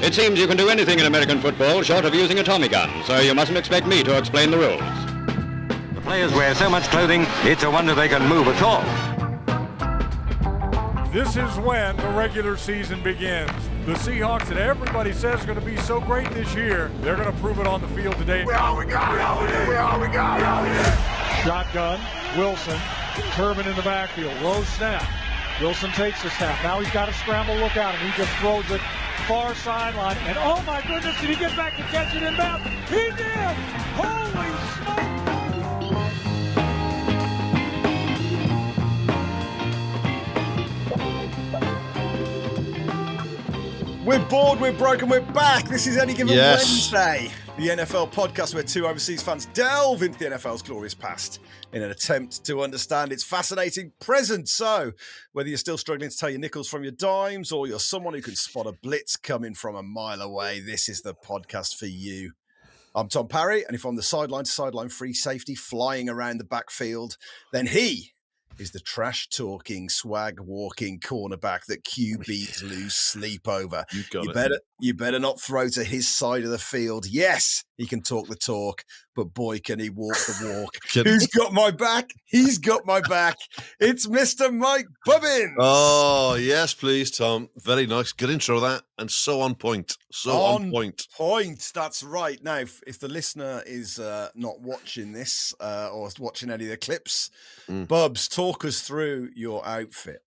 It seems you can do anything in American football short of using a Tommy gun, so you mustn't expect me to explain the rules. The players wear so much clothing, it's a wonder they can move at all. This is when the regular season begins. The Seahawks that everybody says are going to be so great this year, they're going to prove it on the field today. We got. Shotgun, Wilson, Turbin in the backfield, low snap. Wilson takes the snap. Now he's got to scramble, look out, and he just throws it far sideline. And oh my goodness, did he get back to catch it in bounds? He did! Holy smoke! We're bored, we're broken, we're back. This is Any Given Wednesday, the NFL podcast where two overseas fans delve into the NFL's glorious past in an attempt to understand its fascinating present. So, whether you're still struggling to tell your nickels from your dimes or you're someone who can spot a blitz coming from a mile away, this is the podcast for you. I'm Tom Parry, and if I'm the sideline-to-sideline free safety flying around the backfield, then he is the trash-talking, swag-walking cornerback that QBs lose sleep over. You better not throw to his side of the field. Yes, he can talk the talk, but boy, can he walk the walk. Who's got my back? He's got my back. It's Mr. Mike Bobbins. Oh, yes, please, Tom. Very nice. Good intro, that. And so on point. On point. That's right. Now, if the listener is not watching this or watching any of the clips, Bubs, talk us through your outfit.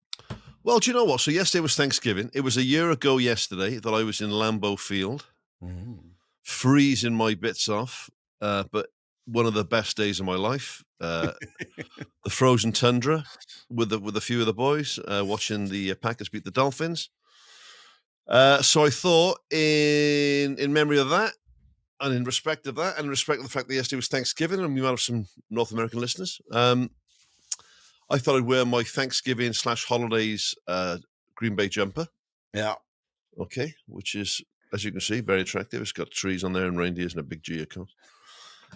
Well, do you know what? So yesterday was Thanksgiving. It was a year ago yesterday that I was in Lambeau Field, freezing my bits off, but one of the best days of my life. The frozen tundra with a few of the boys, watching the Packers beat the Dolphins. So I thought, in memory of that, and in respect of that, and in respect of the fact that yesterday was Thanksgiving, and we might have some North American listeners, I thought I'd wear my Thanksgiving / holidays Green Bay jumper. Yeah. Okay, which is, as you can see, very attractive. It's got trees on there and reindeers and a big geocoat.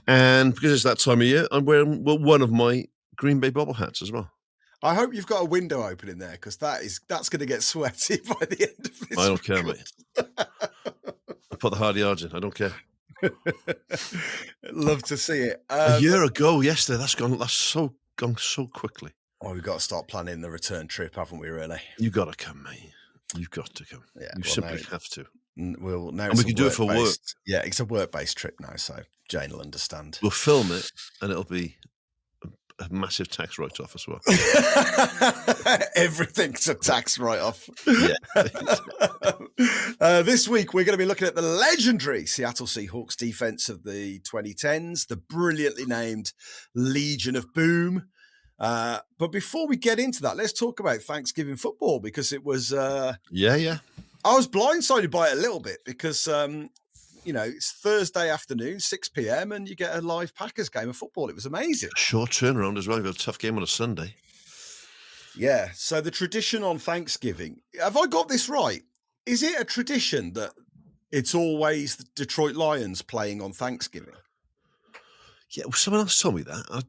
And because it's that time of year, I'm wearing one of my Green Bay bobble hats as well. I hope you've got a window open in there because that's going to get sweaty by the end of this. I don't care, mate. I put the hard yards in. I don't care. Love to see it. A year ago, yesterday. That's gone so quickly. Oh, we've got to start planning the return trip, haven't we? Really? You got to come, mate. You've got to come. Yeah, you simply have to. And we can do it for work. Yeah, it's a work-based trip now, so Jane will understand. We'll film it, and it'll be a massive tax write-off as well. Everything's a tax write-off. Yeah. This week, we're going to be looking at the legendary Seattle Seahawks defense of the 2010s, the brilliantly named Legion of Boom. But before we get into that, let's talk about Thanksgiving football because it was... Yeah. I was blindsided by it a little bit because, it's Thursday afternoon, 6 p.m, and you get a live Packers game of football. It was amazing. Short turnaround as well. You've got a tough game on a Sunday. Yeah. So the tradition on Thanksgiving, have I got this right? Is it a tradition that it's always the Detroit Lions playing on Thanksgiving? Yeah, well, someone else told me that.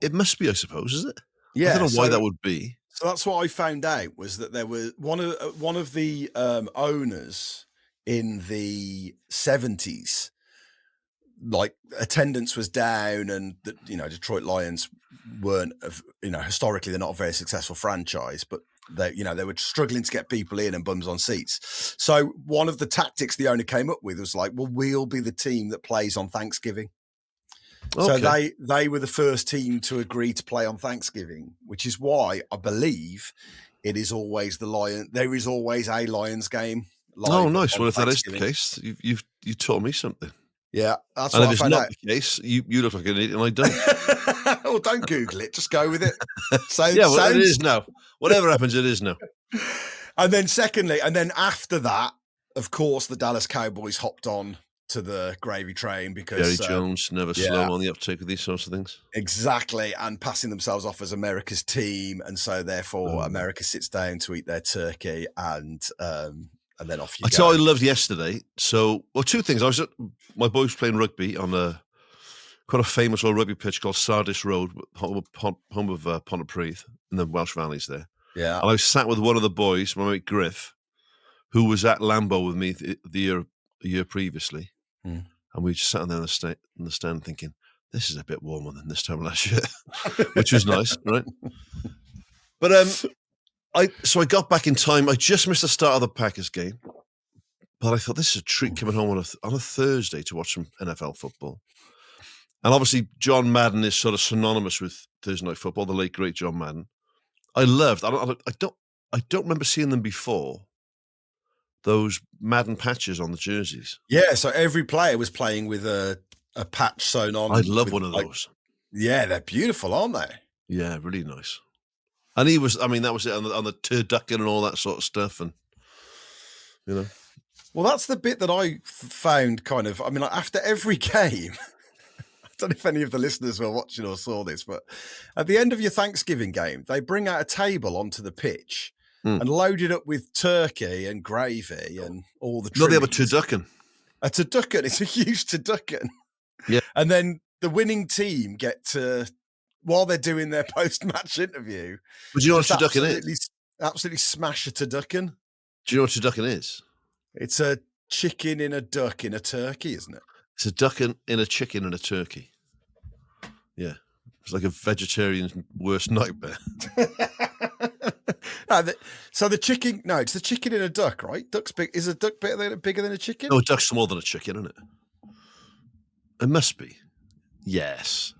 It must be, I suppose, is it? Yeah. I don't know why that would be. So that's what I found out was that there was one of the owners in the 70s, like attendance was down, and the, Detroit Lions weren't, historically they're not a very successful franchise, but they were struggling to get people in and bums on seats. So one of the tactics the owner came up with was like, well, we'll be the team that plays on Thanksgiving. Okay. So they were the first team to agree to play on Thanksgiving, which is why I believe it is always there is always a Lions game. Oh, nice. Well, if that is the case, you taught me something. Yeah, that's and what if I it's found not the case, you look like an idiot, and I don't. Well, don't Google it. Just go with it. It is now. Whatever happens, it is now. And then after that, of course, the Dallas Cowboys hopped on to the gravy train because Jerry Jones never slow on the uptake of these sorts of things. Exactly, and passing themselves off as America's team, and so therefore America sits down to eat their turkey, and then off you go. I tell you, I loved yesterday. So, two things. My boys playing rugby on quite a famous old rugby pitch called Sardis Road, home of Pontypridd in the Welsh Valleys there. Yeah, and I was sat with one of the boys, my mate Griff, who was at Lambeau with me the year previously, and we just sat there in the stand thinking, this is a bit warmer than this time last year, which was nice, right? But I got back in time. I just missed the start of the Packers game, but I thought this is a treat coming home on a Thursday to watch some NFL football. And obviously, John Madden is sort of synonymous with Thursday night football. The late great John Madden. I don't remember seeing them before. Those Madden patches on the jerseys. Yeah, so every player was playing with a patch sewn on. I'd love one of those. Yeah, they're beautiful, aren't they? Yeah, really nice. And he was, that was it on the turducken and all that sort of stuff. And, Well, that's the bit that I found kind of, after every game, I don't know if any of the listeners were watching or saw this, but at the end of your Thanksgiving game, they bring out a table onto the pitch and load it up with turkey and gravy and all the trimmings. No, they have a turducken. A turducken. It's a huge turducken. Yeah. And then the winning team get to, while they're doing their post-match interview, but do you know what a turducken is? Absolutely smash a turducken. Do you know what a turducken is? It's a chicken in a duck in a turkey, isn't it? It's a duck in a chicken and a turkey. Yeah. It's like a vegetarian's worst nightmare. So the chicken, no, it's the chicken in a duck, right? Is a duck bigger than a chicken? No, a duck's smaller than a chicken, isn't it? It must be. Yes.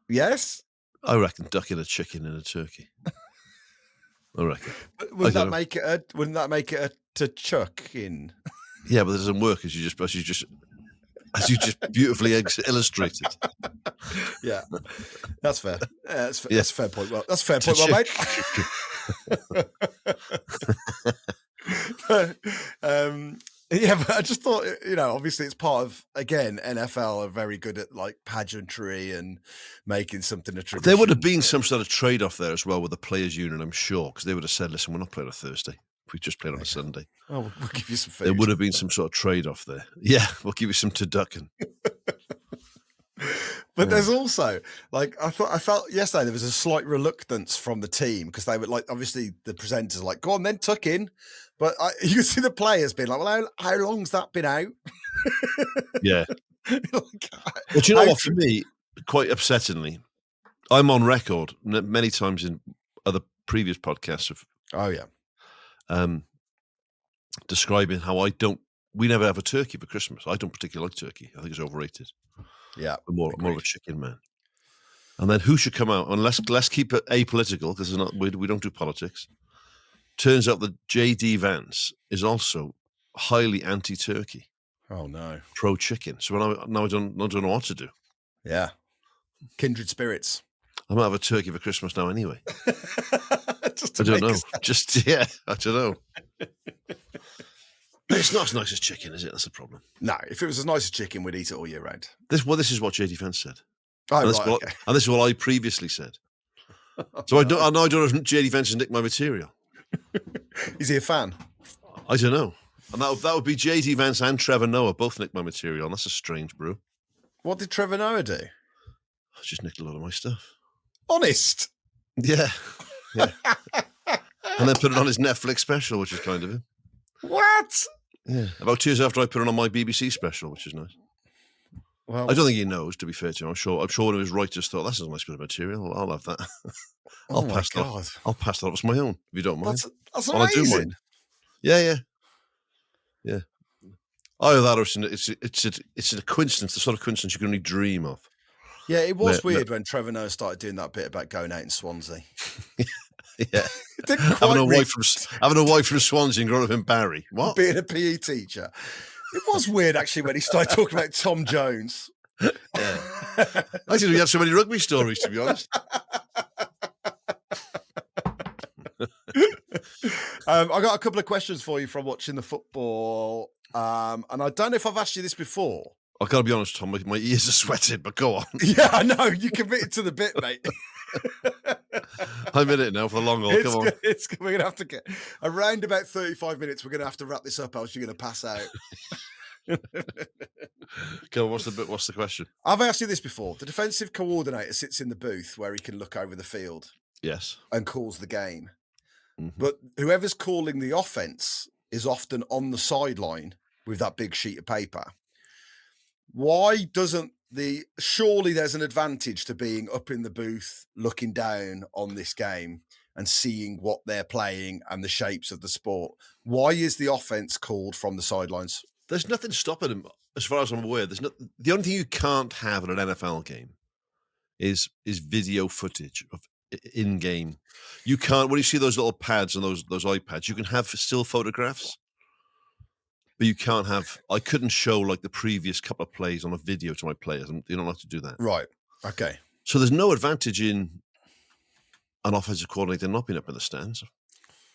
Yes? I reckon duck in a chicken and a turkey. I reckon. Wouldn't that make it a chuck in? Yeah, but it doesn't work as you just beautifully illustrated. Yeah, that's fair. That's a fair point. Well, that's a fair point, well, mate. Yeah, but I just thought, obviously it's part of, again, NFL are very good at like pageantry and making something a tradition. There would have been some sort of trade-off there as well with the players' union, I'm sure, because they would have said, listen, we're not playing on a Thursday. We just played on a Sunday. Oh, we'll give you some food. There would have been some sort of trade-off there. Yeah, we'll give you some turducken. But there's also, I felt yesterday there was a slight reluctance from the team because they were obviously the presenters are like, go on then, tuck in. But you could see the players being like, well, how long's that been out? Yeah. Well, do you know what, for me, quite upsettingly, I'm on record many times in other previous podcasts of describing how we never have a turkey for Christmas. I don't particularly like turkey. I think it's overrated. Yeah. I'm more of a chicken man. And then who should come out? And let's keep it apolitical because we don't do politics. Turns out that J.D. Vance is also highly anti-turkey. Oh, no. Pro-chicken. So now I don't know what to do. Yeah. Kindred spirits. I might have a turkey for Christmas now anyway. I don't know. I don't know. But it's not as nice as chicken, is it? That's the problem. No, if it was as nice as chicken, we'd eat it all year round. This is what J.D. Vance said. Oh, and right, this is what I previously said. So I don't know if J.D. Vance has nicked my material. Is he a fan? I don't know. And that would be J.D. Vance and Trevor Noah both nicked my material. And that's a strange brew. What did Trevor Noah do? I just nicked a lot of my stuff. Honest? Yeah. And then put it on his Netflix special, which is kind of him. What? Yeah. About 2 years after I put it on my BBC special, which is nice. Well, I don't think he knows, to be fair to him. I'm sure one of his writers thought, that's a nice bit of material. I'll have that. I'll pass that off as my own, if you don't mind. That's amazing. I do mind. Yeah. Either that or it's a coincidence, the sort of coincidence you can only dream of. Yeah, it was weird when Trevor Noah started doing that bit about going out in Swansea. Yeah. Having a wife from Swansea and growing up in Parry. What? Being a PE teacher. It was weird, actually, when he started talking about Tom Jones. Yeah. I didn't have so many rugby stories, to be honest. I got a couple of questions for you from watching the football. And I don't know if I've asked you this before. I've got to be honest, Tom, my ears are sweating, but go on. Yeah, I know. You committed to the bit, mate. I'm in it now for the long haul. Come on. We're going to have to get around about 35 minutes. We're going to have to wrap this up, else you're going to pass out. Go on, what's the question? I've asked you this before. The defensive coordinator sits in the booth where he can look over the field. Yes. And calls the game. Mm-hmm. But whoever's calling the offense is often on the sideline with that big sheet of paper. Why doesn't surely there's an advantage to being up in the booth, looking down on this game and seeing what they're playing and the shapes of the sport. Why is the offense called from the sidelines? There's nothing stopping him, as far as I'm aware. The only thing you can't have in an NFL game is video footage of in-game. You can't, when you see those little pads and those iPads, you can have still photographs, but you can't have, I couldn't show like the previous couple of plays on a video to my players. You don't have to do that. Right. Okay. So there's no advantage in an offensive coordinator not being up in the stands,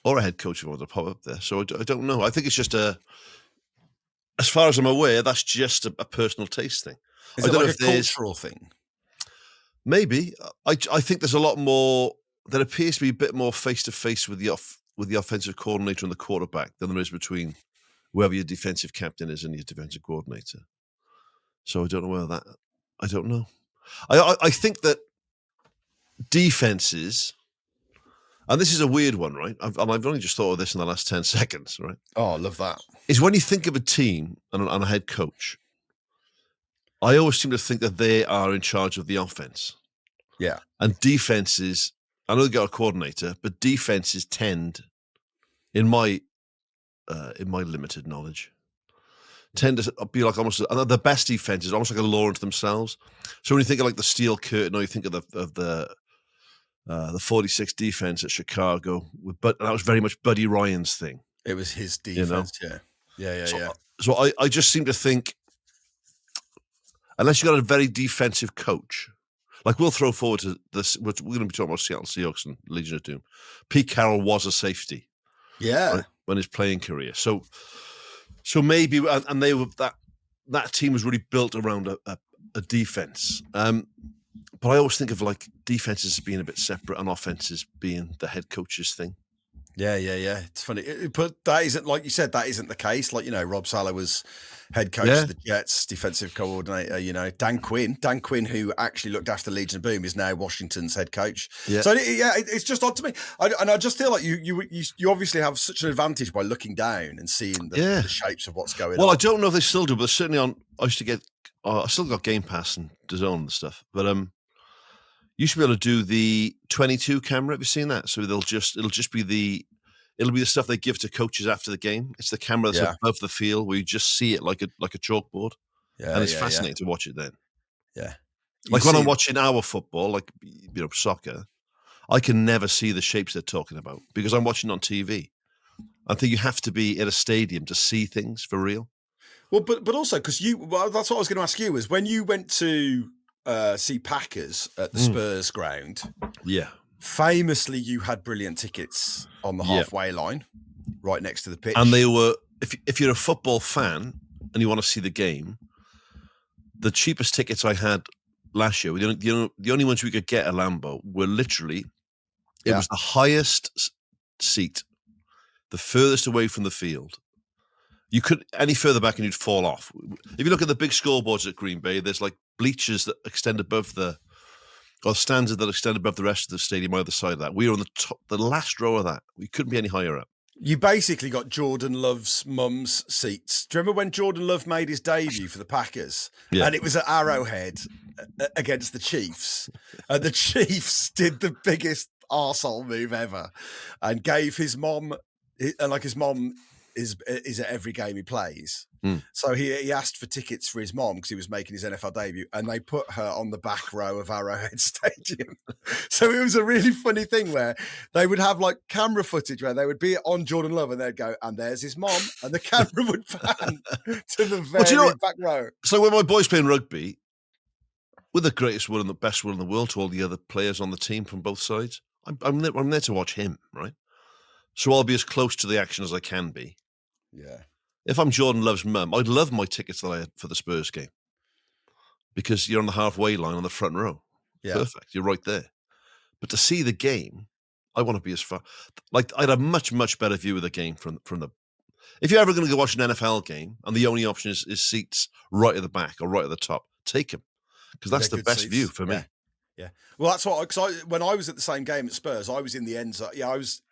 or a head coach if you want to pop up there. So I don't know. I think it's just as far as I'm aware, that's just a personal taste thing. Is it like a cultural thing? Maybe. I think there's a lot more. There appears to be a bit more face to face with the offensive coordinator and the quarterback than there is between whoever your defensive captain is and your defensive coordinator. So I don't know whether that. I don't know. I think that defenses, and this is a weird one, right? I've only just thought of this in the last 10 seconds, right? Oh, I love that. Is when you think of a team and a head coach, I always seem to think that they are in charge of the offense. Yeah. And defenses, I know they've got a coordinator, but defenses tend, in my limited knowledge, tend to be like almost the best defenses, almost like a law unto themselves. So when you think of like the Steel Curtain, or you think of the 46 defense at Chicago, but that was very much Buddy Ryan's thing. It was his defense, yeah. So I just seem to think, unless you got a very defensive coach, like we'll throw forward to this, we're going to be talking about Seattle Seahawks and Legion of Doom. Pete Carroll was a safety, yeah, when his playing career. So maybe, and they were that team was really built around a defense. But I always think of like defenses as being a bit separate and offenses being the head coach's thing. Yeah. It's funny, but that isn't, like you said, that isn't the case. Like, Rob Saleh was head coach of the Jets, defensive coordinator. Dan Quinn, who actually looked after Legion of Boom, is now Washington's head coach. Yeah. So it's just odd to me. I just feel like you obviously have such an advantage by looking down and seeing the shapes of what's going on. Well, I don't know if they still do, but certainly I used to get. I still got Game Pass and DAZN and stuff, but you should be able to do the 22 camera. Have you seen that? So it'll be the stuff they give to coaches after the game. It's the camera that's above the field where you just see it like a chalkboard. Yeah, and it's fascinating to watch it then. Yeah. Like when I'm watching our football, like soccer, I can never see the shapes they're talking about because I'm watching on TV. I think you have to be at a stadium to see things for real. Well, but also because that's what I was going to ask you, is when you went to see Packers at the Spurs ground. Yeah. Famously, you had brilliant tickets on the halfway line, right next to the pitch. And they were, if you're a football fan and you want to see the game, the cheapest tickets I had last year, the only ones we could get at Lambeau were literally, it was the highest seat, the furthest away from the field. You could any further back and you'd fall off. If you look at the big scoreboards at Green Bay, there's like bleachers that extend above or stands that extend above the rest of the stadium either side of that. We were on the last row of that. We couldn't be any higher up. You basically got Jordan Love's mum's seats. Do you remember when Jordan Love made his debut for the Packers? Yeah. And it was at Arrowhead against the Chiefs. And the Chiefs did the biggest arsehole move ever and gave his mom, his mom is at every game he plays. So he asked for tickets for his mom because he was making his NFL debut, and they put her on the back row of Arrowhead Stadium. So it was a really funny thing where they would have like camera footage where they would be on Jordan Love and they'd go, and there's his mom, and the camera would pan to the very back row. So when my boys playing rugby, we're the greatest one and the best one in the world to all the other players on the team from both sides. I'm there to watch him, right? So I'll be as close to the action as I can be. Yeah. If I'm Jordan Love's mum, I'd love my tickets that I had for the Spurs game because you're on the halfway line on the front row. Yeah. Perfect. You're right there. But to see the game, I want to be as far. Like I'd have much, much better view of the game from the. If you're ever going to go watch an NFL game and the only option is seats right at the back or right at the top, take them because that's the best view for me. Yeah. Well, that's what. Because when I was at the same game at Spurs, I was in the end zone. Yeah, I was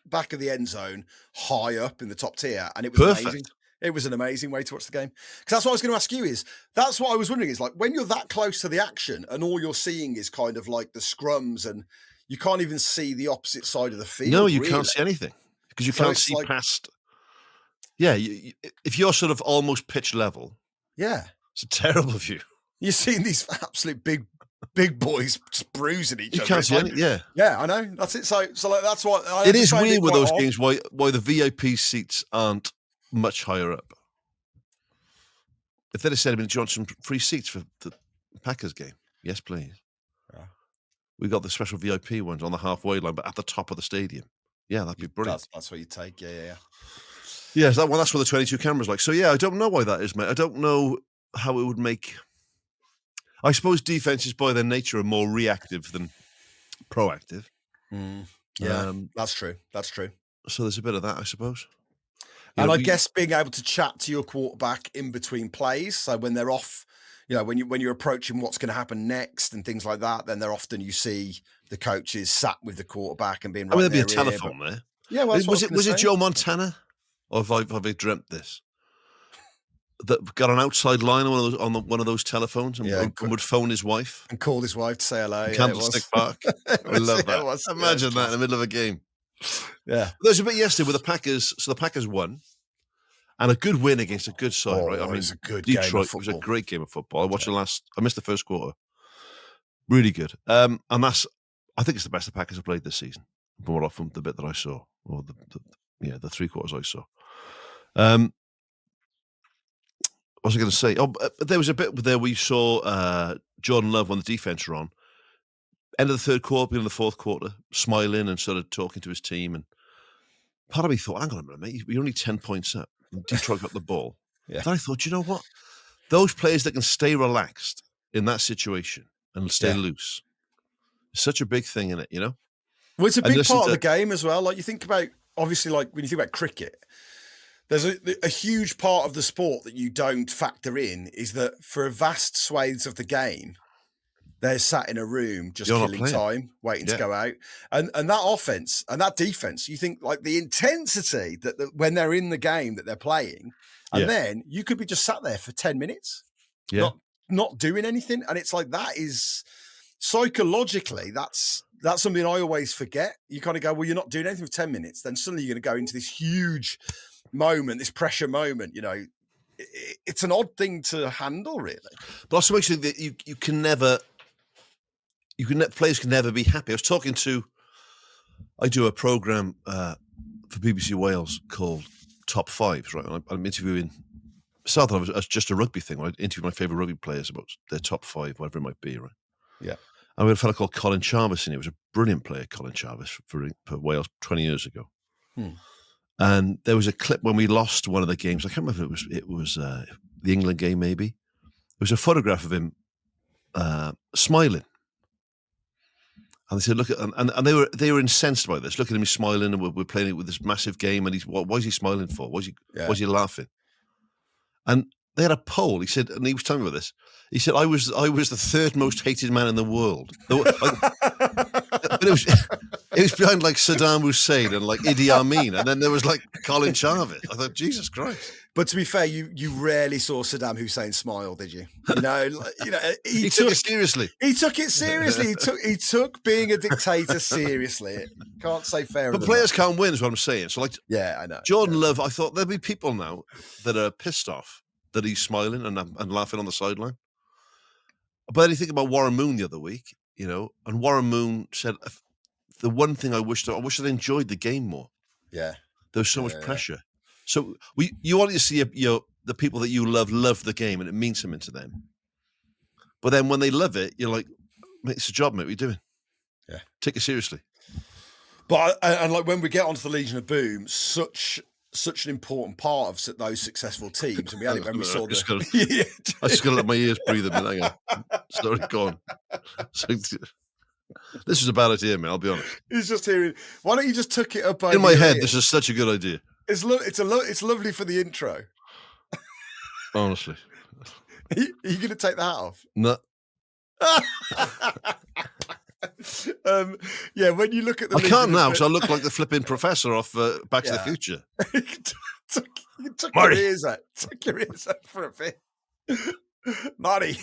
back of the end zone, high up in the top tier, and it was Perfect. amazing. It was an amazing way to watch the game. Because that's what I was going to ask you that's what I was wondering is like when you're that close to the action and all you're seeing is kind of like the scrums and you can't even see the opposite side of the field. No, you can't see anything because you can't see past. Yeah, if you're sort of almost pitch level, it's a terrible view. You're seeing these absolute big boys just bruising each other. You can't see anything. Yeah, I know. That's it. So like that's what it is weird with those games. Why the VIP seats aren't much higher up? If they'd have said, "Do you want some free seats for the Packers game?" Yes, please. Yeah. We got the special VIP ones on the halfway line, but at the top of the stadium. Yeah, that'd be brilliant. That's what you take. Yeah. Yeah, that's what the 22 cameras like. So yeah, I don't know why that is, mate. I don't know how it would make. I suppose defenses by their nature are more reactive than proactive. Yeah, that's true. So there's a bit of that, I suppose. And I guess being able to chat to your quarterback in between plays. So when they're off, when you're approaching what's going to happen next and things like that, then you see the coaches sat with the quarterback and being. There'd be a telephone there. Yeah, well, was it Joe Montana, or have I dreamt this? That got an outside line on one of those telephones and would phone his wife and called his wife to say hello. Candlestick Park. I love that. Imagine that in the middle of a game. Yeah, there's a bit yesterday with the Packers. So the Packers won, and a good win against a good side, right? I mean, it was a good Detroit was a great game of football. I watched I missed the first quarter. Really good. And I think it's the best the Packers have played this season, from the bit that I saw, or the 3 quarters I saw. What was I going to say? There was a bit there we saw Jordan Love when the defense were on. End of the third quarter, beginning of the fourth quarter, smiling and sort of talking to his team. And part of me thought, hang on a minute, mate, you're only 10 points up. And Detroit got the ball. Yeah. Then I thought, you know what? Those players that can stay relaxed in that situation and stay loose, it's such a big thing in it, Well, it's a big part of the game as well. Like you think about, obviously, like when you think about cricket, there's a huge part of the sport that you don't factor in is that for a vast swathes of the game, they're sat in a room just killing time, waiting to go out. And that offense and that defense, you think like the intensity that when they're in the game that they're playing, and then you could be just sat there for 10 minutes, not doing anything. And it's like that is psychologically, that's something I always forget. You kind of go, well, you're not doing anything for 10 minutes. Then suddenly you're going to go into this huge moment, this pressure moment, it's an odd thing to handle, really. But also makes you that you can never, players can never be happy. I do a program for BBC Wales called Top Fives, right? And I'm interviewing, started off as just a rugby thing. I interview my favourite rugby players about their top 5, whatever it might be, right? Yeah. And we had a fellow called Colin Jarvis, and he was a brilliant player, Colin Jarvis, for Wales 20 years ago. And there was a clip when we lost one of the games. I can't remember if it was the England game, maybe. There was a photograph of him smiling. And they said, "Look at," and they were incensed by this. Look at him, he's smiling, and we're playing it with this massive game. And why is he smiling for? Why is he laughing? And they had a poll. He said, and he was telling me about this. He said, "I was the third most hated man in the world." But it was behind like Saddam Hussein and like Idi Amin, and then there was like Colin Jarvis. I thought, Jesus Christ! But to be fair, you rarely saw Saddam Hussein smile, did you? He took it seriously. He took it seriously. He took being a dictator seriously. Can't say fair. But players can't win, is what I'm saying. So I know. Jordan Love, I thought there'd be people now that are pissed off that he's smiling and laughing on the sideline. But then you think about Warren Moon the other week, and Warren Moon said, the one thing I wish I'd enjoyed the game more. Yeah. There was so much pressure. So you want to see the people that you love the game, and it means something to them. But then when they love it, you're like, mate, it's a job, mate. What are you doing? Yeah. Take it seriously. But and like when we get onto the Legion of Boom, such an important part of those successful teams. And we had it when we saw I just got to let my ears breathe a minute. Hang on. Sorry, go on. This is a bad idea, man. I'll be honest. He's just hearing. Why don't you just tuck it up? In my head, this is such a good idea. It's lovely for the intro. Honestly. Are you going to take the hat off? No. Yeah, when you look at the I can't now because I look like the flipping professor off Back to the Future. You took your ears out. Took your ears out for a bit. Marty.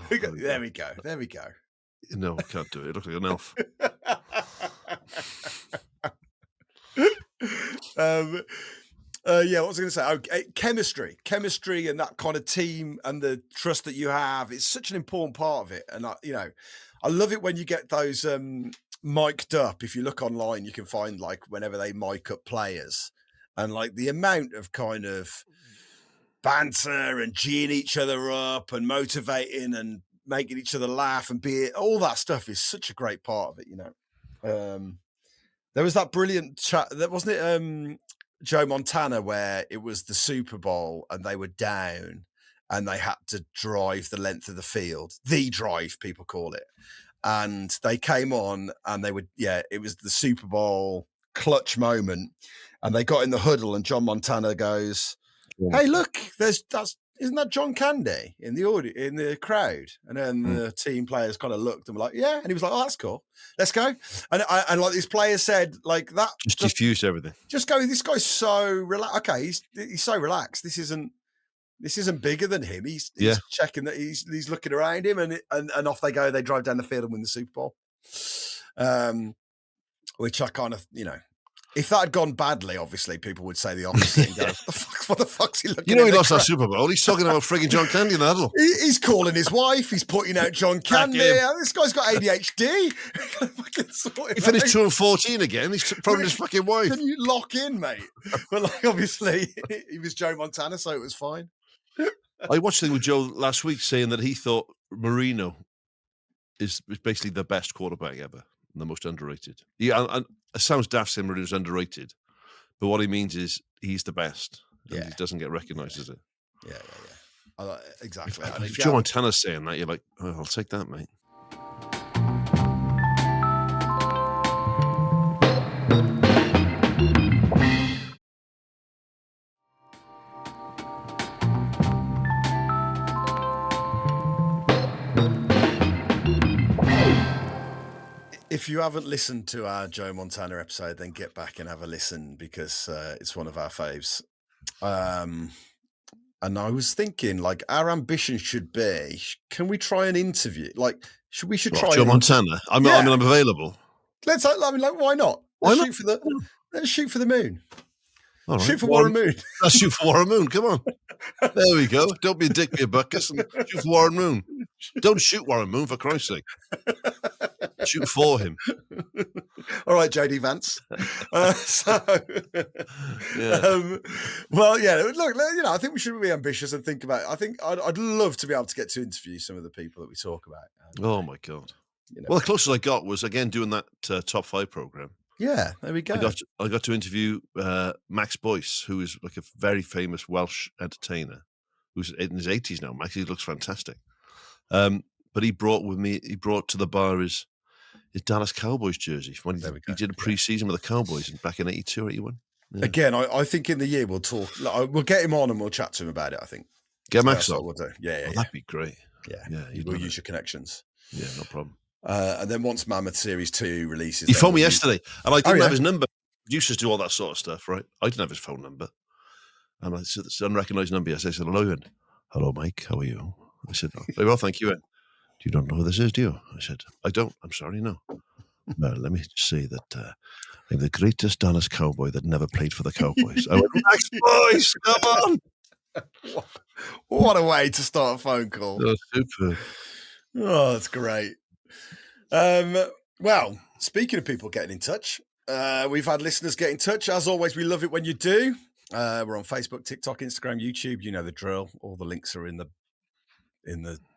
There we go. There we go. No, I can't do it. It looks like an elf. Yeah, what was I going to say? Chemistry and that kind of team and the trust that you have. It's such an important part of it. And I love it when you get those mic'd up. If you look online, you can find like whenever they mic up players and like the amount of kind of banter and geeing each other up and motivating and making each other laugh and all that stuff is such a great part of it, There was that brilliant chat, wasn't it Joe Montana, where it was the Super Bowl and they were down and they had to drive the length of the field, the drive people call it. And they came on and it was the Super Bowl clutch moment. And they got in the huddle and John Montana goes, "Hey, look, isn't that John Candy in the crowd?" And then the team players kind of looked and were like, "Yeah." And he was like, "Oh, that's cool. Let's go." And like these players said, like that just diffused everything. Just go. This guy's so relaxed. Okay, he's so relaxed. This isn't bigger than him. He's checking that he's looking around him, and off they go. They drive down the field and win the Super Bowl. Which I kind of if that had gone badly, obviously people would say the opposite and go, "What the fuck's he looking at?" He lost that Super Bowl. He's talking about frigging John Candy in the huddle. He's calling his wife. He's putting out John Candy. This guy's got ADHD. He finished 2-14 again. He's probably his fucking wife. Can you lock in, mate? But like, obviously, he was Joe Montana, so it was fine. I watched a thing with Joe last week saying that he thought Marino is basically the best quarterback ever. The most underrated. Yeah, and it sounds daft saying Marino's underrated, but what he means is he's the best. And he doesn't get recognised as it. Yeah. Exactly. And if Joe Montana's saying that, you're like, "Oh, I'll take that, mate." If you haven't listened to our Joe Montana episode, then get back and have a listen because it's one of our faves. And I was thinking, like, our ambition should be: can we try an interview? Like, should try Joe Montana? I'm available. Let's. Why not? Let's shoot for the moon. All shoot for Warren Moon. Let's shoot for Warren Moon. Come on. There we go. Don't be a dick, be a buckus, and shoot for Warren Moon. Don't shoot Warren Moon, for Christ's sake. Shoot for him. All right, JD Vance. Look, I think we should be ambitious and think about it. I think I'd love to be able to get to interview some of the people that we talk about. Oh my God. Well, the closest I got was again doing that top 5 program. Yeah, there we go. I got to interview Max Boyce, who is like a very famous Welsh entertainer, who's in his 80s now. Max, he looks fantastic. But he brought to the bar his Dallas Cowboys jersey when he did a pre-season with the Cowboys back in 82 or 81. Yeah. Again, I think in the year we'll talk. We'll get him on and we'll chat to him about it. I think. Get Max on. We'll do. Yeah. That'd be great. Yeah. We'll use your connections. Yeah, no problem. And then once Mammoth Series 2 releases, he phoned me yesterday, and I didn't have his number. Producers do all that sort of stuff, right? I didn't have his phone number, and I said it's an unrecognised number. I said, "Hello, Ian. Hello, Mike. How are you?" I said, "Very well, thank you, Ian. You don't know who this is, do you?" I said, "I don't. I'm sorry, no." Well, let me just say that I'm the greatest Dallas Cowboy that never played for the Cowboys. I went, "Max Boyce, come on!" What a way to start a phone call! Oh, super. Oh, that's great. Well, speaking of people getting in touch, we've had listeners get in touch. As always, we love it when you do. We're on Facebook, TikTok, Instagram, YouTube. You know the drill. All the links are in the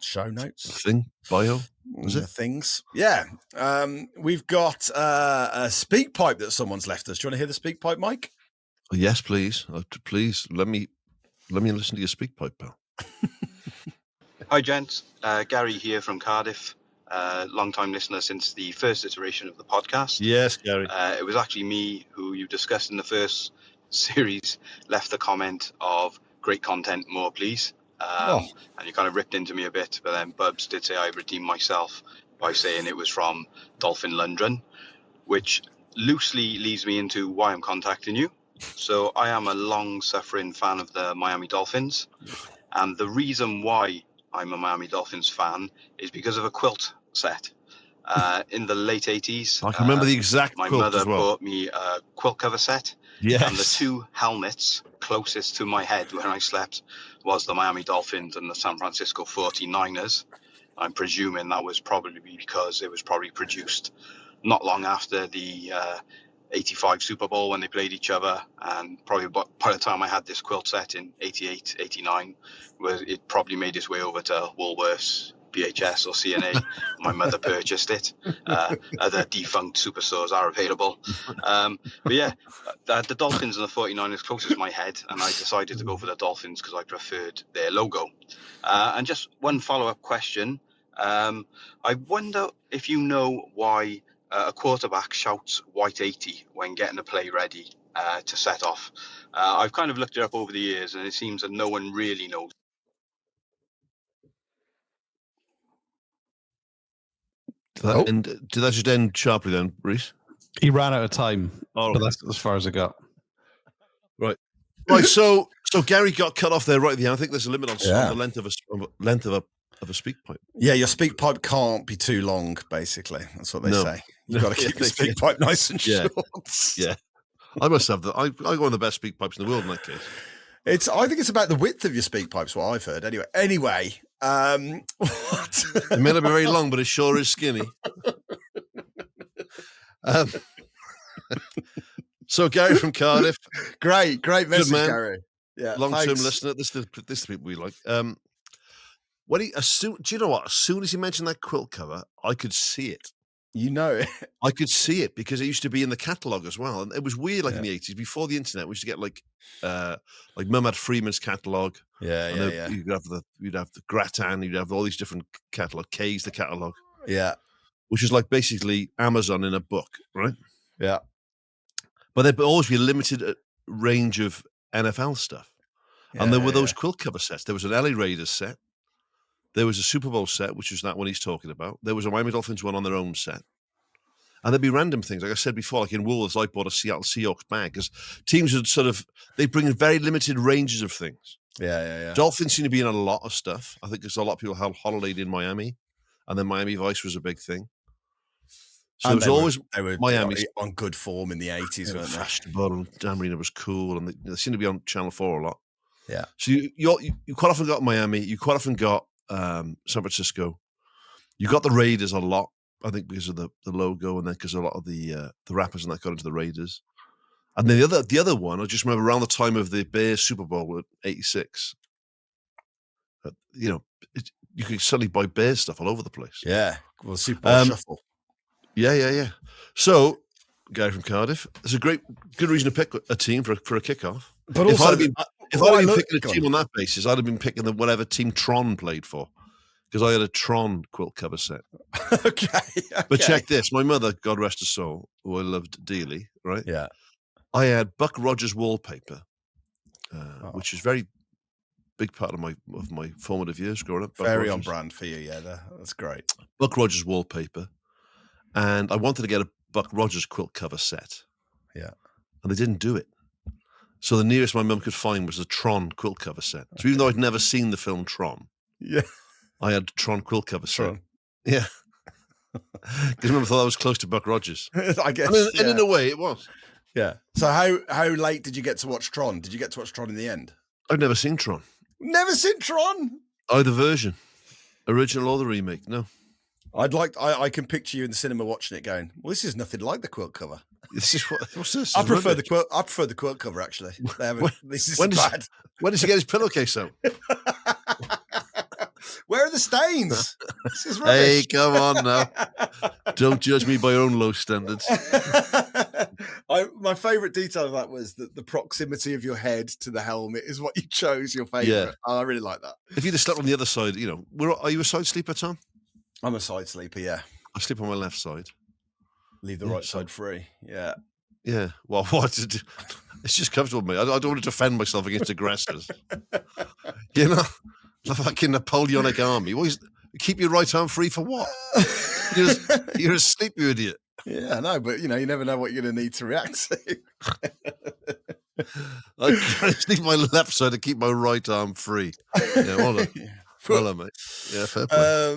show notes. Bio, is it? Things. Yeah. We've got a speak pipe that someone's left us. Do you want to hear the speak pipe, Mike? Yes, please. Please let me listen to your speak pipe, pal. Hi, gents. Gary here from Cardiff. Long-time listener since the first iteration of the podcast. Yes, Gary. It was actually me who you discussed in the first series left the comment of great content, more please. And you kind of ripped into me a bit, but then Bubs did say I redeemed myself by saying it was from Dolphin Lundgren, which loosely leads me into why I'm contacting you. So I am a long-suffering fan of the Miami Dolphins, and the reason why I'm a Miami Dolphins fan is because of a quilt set. In the late 80s, I can remember the exact my quilt mother as well. bought me a quilt cover set, Yes. and the two helmets closest to my head when I slept was the Miami Dolphins and the San Francisco 49ers. I'm presuming that was probably because it was probably produced not long after the 85 Super Bowl when they played each other, and probably by the time I had this quilt set in 88, 89, it probably made its way over to Woolworths, BHS or CNA. My mother purchased it. Other defunct superstores are available. But yeah, the Dolphins and the 49ers closest to my head, and I decided to go for the Dolphins because I preferred their logo. And just one follow-up question. I wonder if you know why a quarterback shouts white 80 when getting a play ready to set off. I've kind of looked it up over the years, and it seems that no one really knows. And did that just end sharply then, Reese? He ran out of time, Oh, but that's as far as I got. Right. So Gary got cut off there right at the end. I think there's a limit on the length of a speak pipe. Yeah, your speak pipe can't be too long, basically. That's what they say. You've got to keep the speak pipe nice and short. Yeah. I must have I got one of the best speak pipes in the world in that case. I think it's about the width of your speak pipes, what I've heard. Anyway, what? It may not be very long, but it sure is skinny. So Gary from Cardiff. Great message, man. Gary. Yeah, long-term listener. This is the people we like. Do you know what? As soon as he mentioned that quilt cover, I could see it. You know it. I could see it because it used to be in the catalogue as well. And it was weird, in the 80s, before the internet, we used to get like Mehmet Freeman's catalogue. Yeah. You'd have the Gratin, you'd have all these different catalogue, K's the catalogue. Yeah. Which is like basically Amazon in a book, right? Yeah. But there'd always be a limited range of NFL stuff. And there were those quilt cover sets. There was an LA Raiders set. There was a Super Bowl set, which is that one he's talking about. There was a Miami Dolphins one on their own set. And there'd be random things. Like I said before, like in Woolworths, I bought a Seattle Seahawks bag because teams would they bring in very limited ranges of things. Yeah. Dolphins seem to be in a lot of stuff. I think there's a lot of people who holidayed in Miami, and then Miami Vice was a big thing. So and it was always they were Miami on good form in the 80s, weren't they? Fashionable, and Dan Marino was cool, and they seem to be on Channel 4 a lot. Yeah. So you quite often got Miami, you quite often got San Francisco. You got the Raiders a lot, I think, because of the logo, and then because a lot of the rappers and that got into the Raiders. And then the other one, I just remember around the time of the Bears Super Bowl at '86. You could suddenly buy Bears stuff all over the place. Yeah, well, Super Bowl shuffle. Yeah. So, guy from Cardiff, it's a good reason to pick a team for a kickoff. But also, if I'd been picking a team on that basis, I'd have been picking whatever team Tron played for, because I had a Tron quilt cover set. Okay. But check this: my mother, God rest her soul, who I loved dearly, right? Yeah. I had Buck Rogers wallpaper, which is very big part of my formative years growing up. Very on brand for you, yeah. That's great. Buck Rogers wallpaper, and I wanted to get a Buck Rogers quilt cover set. Yeah. And they didn't do it. So the nearest my mum could find was the Tron quilt cover set. So even though I'd never seen the film Tron, I had Tron quilt cover set. Yeah. Because I thought I was close to Buck Rogers. I guess. And in a way, it was. Yeah. So how late did you get to watch Tron? Did you get to watch Tron in the end? I've never seen Tron. Never seen Tron? Either version. Original or the remake, no. I can picture you in the cinema watching it going, well, this is nothing like the quilt cover. This is what's this? I prefer the quilt cover, actually. This is bad. When does he get his pillowcase out? Where are the stains? This is rubbish. Hey, come on now. Don't judge me by your own low standards. My favourite detail of that was that the proximity of your head to the helmet is what you chose your favourite. Yeah. I really like that. If you'd have slept on the other side, are you a side sleeper, Tom? I'm a side sleeper, yeah. I sleep on my left side. Leave the right side free, yeah. Yeah, well, it's just comfortable with me. I don't want to defend myself against aggressors. The fucking Napoleonic army. Keep your right arm free for what? You're asleep, you idiot. Yeah, I know, but you never know what you're going to need to react to. I just need my left side to keep my right arm free. Yeah, well done, mate. Yeah, fair play.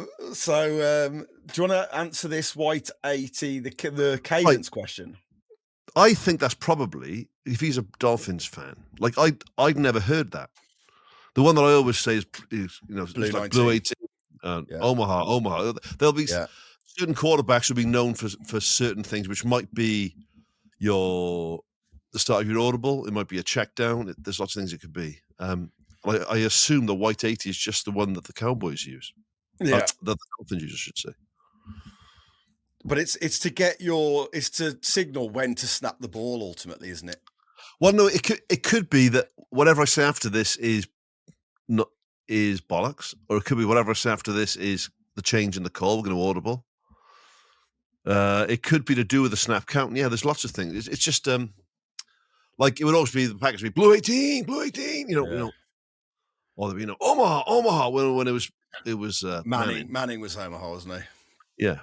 Do you want to answer this white 80, the cadence question? I think that's probably, if he's a Dolphins fan, like I'd never heard that. The one that I always say is like Blue 18, Omaha. There'll be certain quarterbacks will be known for certain things, which might be the start of your audible. It might be a check down. There's lots of things it could be. I assume the white 80 is just the one that the Cowboys use. Yeah, that the Dolphins use, I should say. But it's to signal when to snap the ball. Ultimately, isn't it? Well, no, it could be that whatever I say after this is bollocks, or it could be whatever I say after this is the change in the call. We're going to audible. It could be to do with the snap count. Yeah, there's lots of things. It's just like it would always be the package would be Blue 18, or Omaha when it was Manning was Omaha, wasn't he? Yeah.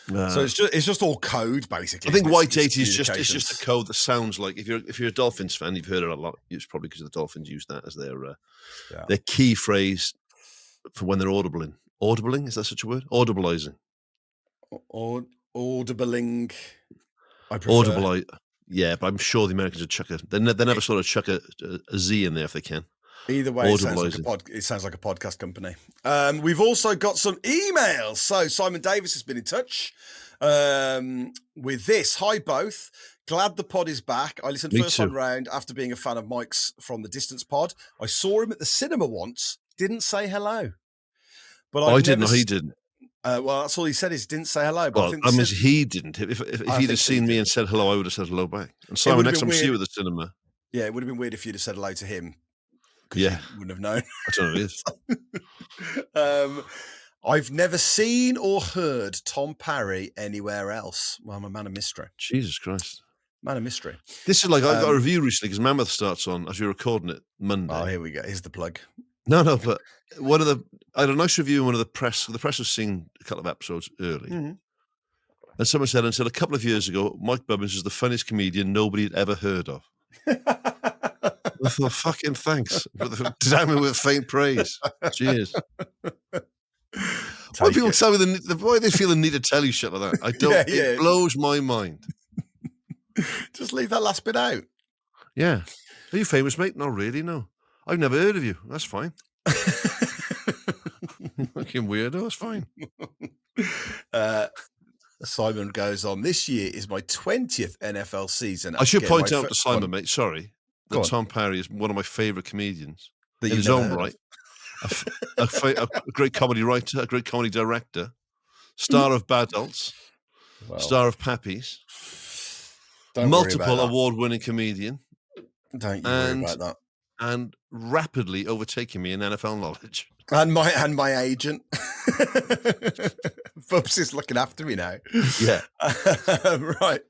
So it's just all code, basically. I think white 80 is just a code that sounds like if you're a Dolphins fan, you've heard it a lot. It's probably because the Dolphins use that as their key phrase for when they're audibling. Audibling, is that such a word? Audibling. Audibling. I prefer. Yeah, but I'm sure the Americans would chuck they never sort of chuck a Z in there if they can. Either way, it sounds like a podcast company. We've also got some emails. So Simon Davis has been in touch with this. Hi, both. Glad the pod is back. I listened first time round after being a fan of Mike's from the Distance pod. I saw him at the cinema once. Didn't say hello. But I didn't know he didn't. Well, that's all he said is didn't say hello. But he didn't. If he'd have seen me and said hello, I would have said hello back. And Simon, next time I see you at the cinema. Yeah, it would have been weird if you'd have said hello to him. Yeah. You wouldn't have known. I don't know what it is. I've never seen or heard Tom Parry anywhere else. Well, I'm a man of mystery. Jesus Christ. Man of mystery. This is like, I got a review recently because Mammoth starts on, as you're recording it, Monday. Oh, here we go. Here's the plug. No, but I had a nice review in one of the press. The press was seen a couple of episodes early. Mm-hmm. And someone said a couple of years ago, Mike Bobbins is the funniest comedian nobody had ever heard of. I thought, fucking thanks. Damn it with faint praise. Cheers. Why people tell me why they feel the need to tell you shit like that? I don't. It blows my mind. Just leave that last bit out. Yeah. Are you famous, mate? Not really, no. I've never heard of you. That's fine. Fucking weirdo. That's fine. Simon goes on. This year is my 20th NFL season. I should point out to Simon, mate, sorry, that Tom Parry is one of my favourite comedians in his own right. A great comedy writer, a great comedy director, star of Badults, star of Pappies, multiple award-winning comedian. Don't you worry about that. And rapidly overtaking me in NFL knowledge. And my agent. Bubs is looking after me now. Yeah. Right.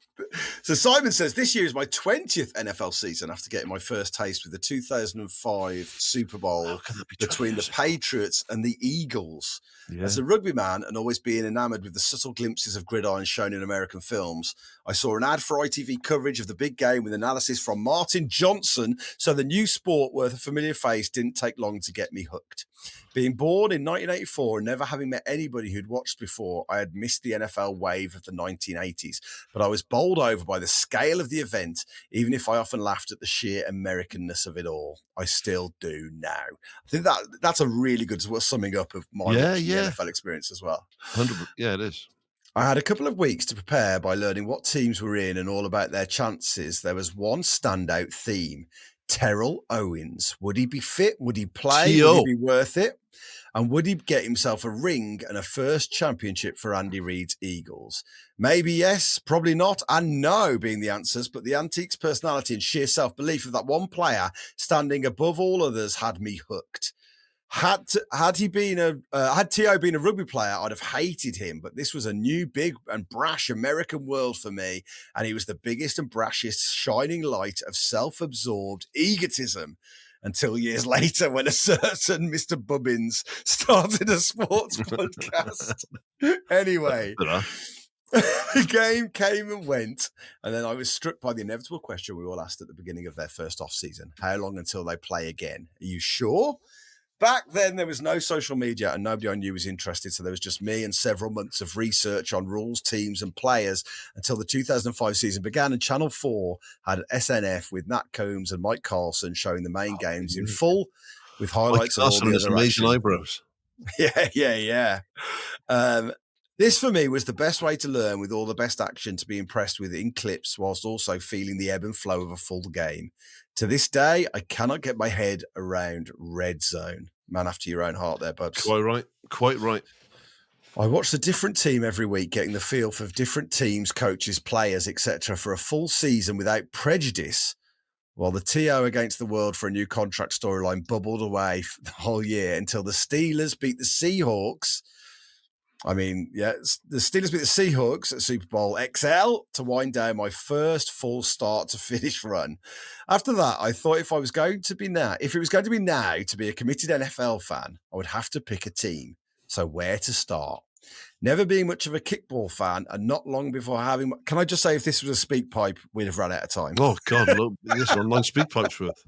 So Simon says, this year is my 20th NFL season after getting my first taste with the 2005 Super Bowl between the Patriots and the Eagles. Yeah. As a rugby man and always being enamored with the subtle glimpses of gridiron shown in American films, I saw an ad for ITV coverage of the big game with analysis from Martin Johnson, so the new sport with a familiar face didn't take long to get me hooked. Being born in 1984 and never having met anybody who'd watched before, I had missed the NFL wave of the 1980s, but I was bowled over by the scale of the event, even if I often laughed at the sheer Americanness of it all. I still do now. I think that's a really good summing up of my NFL experience as well. 100%. Yeah, it is. I had a couple of weeks to prepare by learning what teams were in and all about their chances. There was one standout theme. Terrell Owens. Would he be fit? Would he play? Would he be worth it? And would he get himself a ring and a first championship for Andy Reid's Eagles? Maybe yes, probably not, and no being the answers, but the antiques personality and sheer self-belief of that one player standing above all others had me hooked. Had T.O. been a rugby player, I'd have hated him, but this was a new, big and brash American world for me, and he was the biggest and brashest shining light of self-absorbed egotism. until years later when a certain Mr. Bobbins started a sports podcast. Anyway, the game came and went, and then I was struck by the inevitable question we all asked at the beginning of their first off-season. How long until they play again? Are you sure? Back then, there was no social media and nobody I knew was interested, so there was just me and several months of research on rules, teams and players until the 2005 season began, and Channel 4 had SNF with Nat Combs and Mike Carlson showing the main games in full with highlights of all the other amazing eyebrows. Yeah. This, for me, was the best way to learn with all the best action to be impressed with in clips whilst also feeling the ebb and flow of a full game. To this day, I cannot get my head around Red Zone. Man after your own heart there, Bubs. Quite right. I watched a different team every week, getting the feel for different teams, coaches, players, etc. for a full season without prejudice, while the TO against the world for a new contract storyline bubbled away the whole year until the Steelers beat the Seahawks. I mean, yeah, the Steelers beat the Seahawks at Super Bowl XL to wind down my first full start to finish run. After that, I thought if it was going to be now to be a committed NFL fan, I would have to pick a team. So where to start? Never being much of a kickball fan and not long before having... Can I just say if this was a speak pipe, we'd have run out of time. Oh, God, look, this is online speak pipes worth.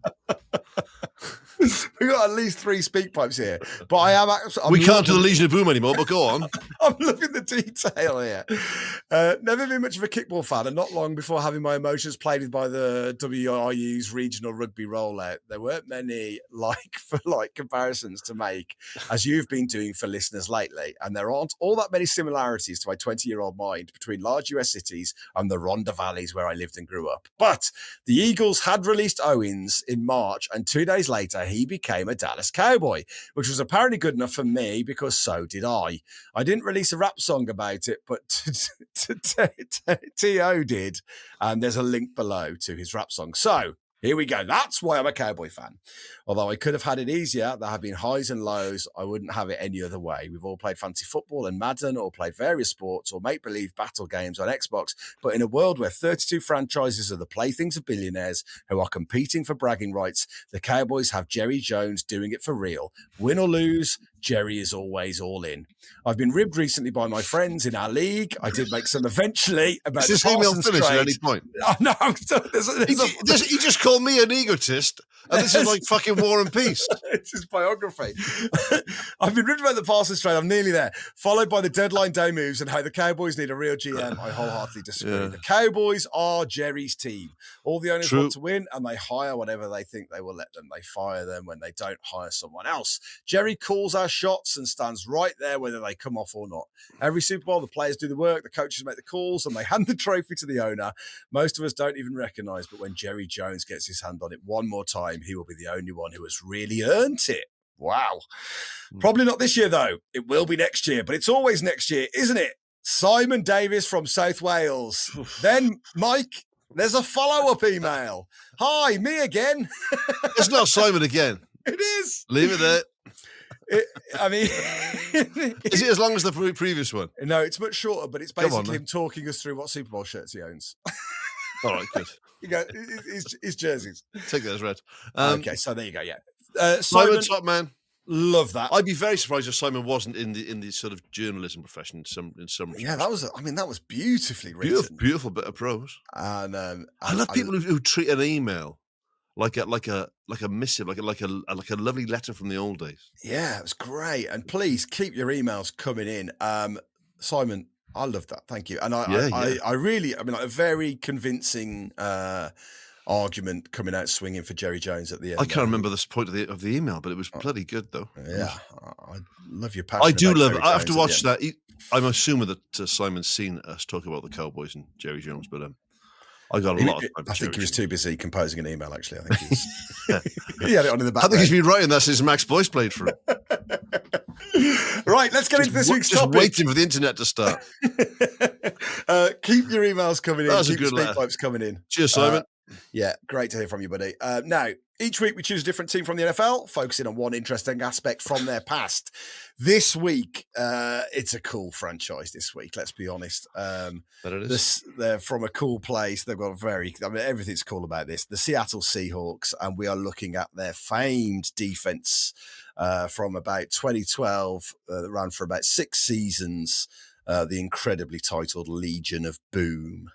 We've got at least 3 speak pipes here. But we can't do the Legion of Boom anymore, but go on. I'm loving the detail here. Never been much of a kickball fan and not long before having my emotions played with by the WRU's regional rugby rollout. There weren't many like-for-like comparisons to make, as you've been doing for listeners lately, and there aren't all that many similarities to my 20-year-old mind between large US cities and the Rhondda Valleys where I lived and grew up. But the Eagles had released Owens in March, and 2 days later, he became a Dallas Cowboy, which was apparently good enough for me because so did I. I didn't release a rap song about it, but T.O. did, and there's a link below to his rap song. So here we go. That's why I'm a Cowboy fan. Although I could have had it easier, there have been highs and lows. I wouldn't have it any other way. We've all played fantasy football and Madden, or played various sports or make-believe battle games on Xbox. But in a world where 32 franchises are the playthings of billionaires who are competing for bragging rights, the Cowboys have Jerry Jones doing it for real. Win or lose, Jerry is always all in. I've been ribbed recently by my friends in our league. I did make some eventually about the Parsons trade. At any point? Oh, no, he just called me an egotist, and this is like fucking War and Peace. It's his biography. I've been ribbed about the Parsons trade. I'm nearly there. Followed by the deadline day moves and how the Cowboys need a real GM. I wholeheartedly disagree. Yeah. The Cowboys are Jerry's team. All the owners want to win, and they hire whatever they think they will let them. They fire them when they don't hire someone else. Jerry calls our shots and stands right there whether they come off or not. Every Super Bowl, the players do the work, the coaches make the calls, and they hand the trophy to the owner. Most of us don't even recognize, but when Jerry Jones gets his hand on it one more time, he will be the only one who has really earned it. Wow. Probably not this year, though. It will be next year, but it's always next year, isn't it? Simon Davis from South Wales. Then, Mike, there's a follow-up email. Hi, me again. It's not Simon again. It is. Leave it there. Is it as long as the previous one? No, it's much shorter, but it's basically him talking us through what Super Bowl shirts he owns. All right, good. You go, his jerseys. Take that as read. Okay, so there you go. Yeah, Simon, top man. Love that. I'd be very surprised if Simon wasn't in the sort of journalism profession in some. Yeah, that was beautifully written. Beautiful bit of prose. And I love people who treat an email like a missive, like a lovely letter from the old days. Yeah, it was great. And please keep your emails coming in. Simon, I love that. Thank you. And I really, a very convincing argument coming out swinging for Jerry Jones at the end. I can't remember this point of the email, but it was bloody good though. Yeah, I love your passion. I do love it. I have to watch that. I'm assuming that Simon's seen us talk about the Cowboys and Jerry Jones, but I got a lot of time. I think he was too busy composing an email, actually. I think he had it on in the back. I think he's been writing that since Max Boyce played for him. Right, let's get into this week's topic. Just waiting for the internet to start. Keep your emails coming in. That's keep a good your speak pipes coming in. Cheers, Simon. Yeah, great to hear from you, buddy. Now, Each week we choose a different team from the NFL, focusing on one interesting aspect from their past. This week, it's a cool franchise this week, let's be honest. But it is. They're from a cool place. They've got everything's cool about this. The Seattle Seahawks, and we are looking at their famed defense from about 2012, that ran for about 6 seasons, the incredibly titled Legion of Boom.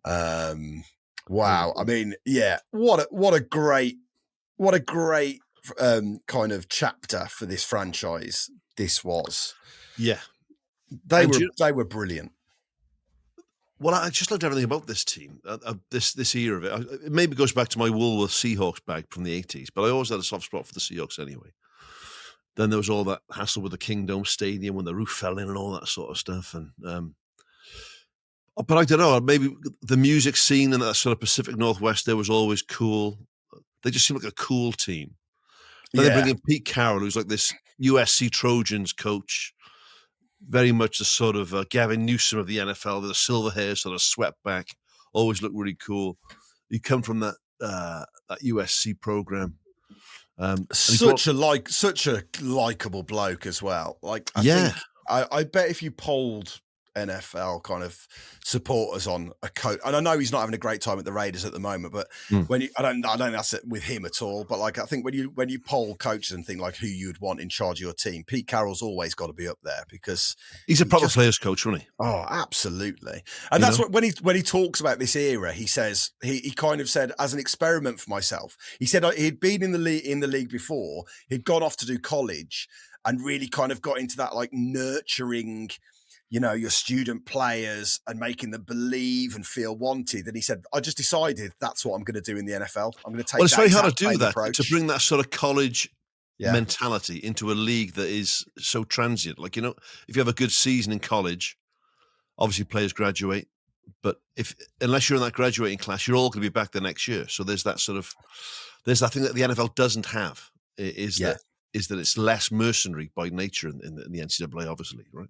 Wow. I mean, yeah, what a great kind of chapter for this franchise this was. Yeah. They were brilliant. Well, I just loved everything about this team, this era of it. It maybe goes back to my Woolworth Seahawks bag from the 80s, but I always had a soft spot for the Seahawks anyway. Then there was all that hassle with the Kingdome Stadium when the roof fell in and all that sort of stuff. And but I don't know, maybe the music scene in that sort of Pacific Northwest there was always cool. They just seemed like a cool team. Then they bring in Pete Carroll, who's like this USC Trojans coach, very much the sort of Gavin Newsom of the NFL, with the silver hair sort of swept back, always looked really cool. You come from that USC program. Such a likable bloke as well. Like, I think, I bet if you polled NFL kind of supporters on a coach, and I know he's not having a great time at the Raiders at the moment, but when I don't think that's it with him at all. But like, I think when you poll coaches and think like who you'd want in charge of your team, Pete Carroll's always got to be up there because he's a proper players coach, isn't he? Oh, absolutely. And that's what when he talks about this era, he says he kind of said, as an experiment for myself, he said he'd been in the league before, he'd gone off to do college and really kind of got into that like nurturing, your student players and making them believe and feel wanted. And he said, I just decided that's what I'm going to do in the NFL. I'm going to take Well, it's very hard to do that, approach. to bring that sort of college mentality into a league that is so transient. Like, if you have a good season in college, obviously players graduate, but unless you're in that graduating class, you're all going to be back the next year. So there's that thing that the NFL doesn't have, is that it's less mercenary by nature in the NCAA, obviously, right?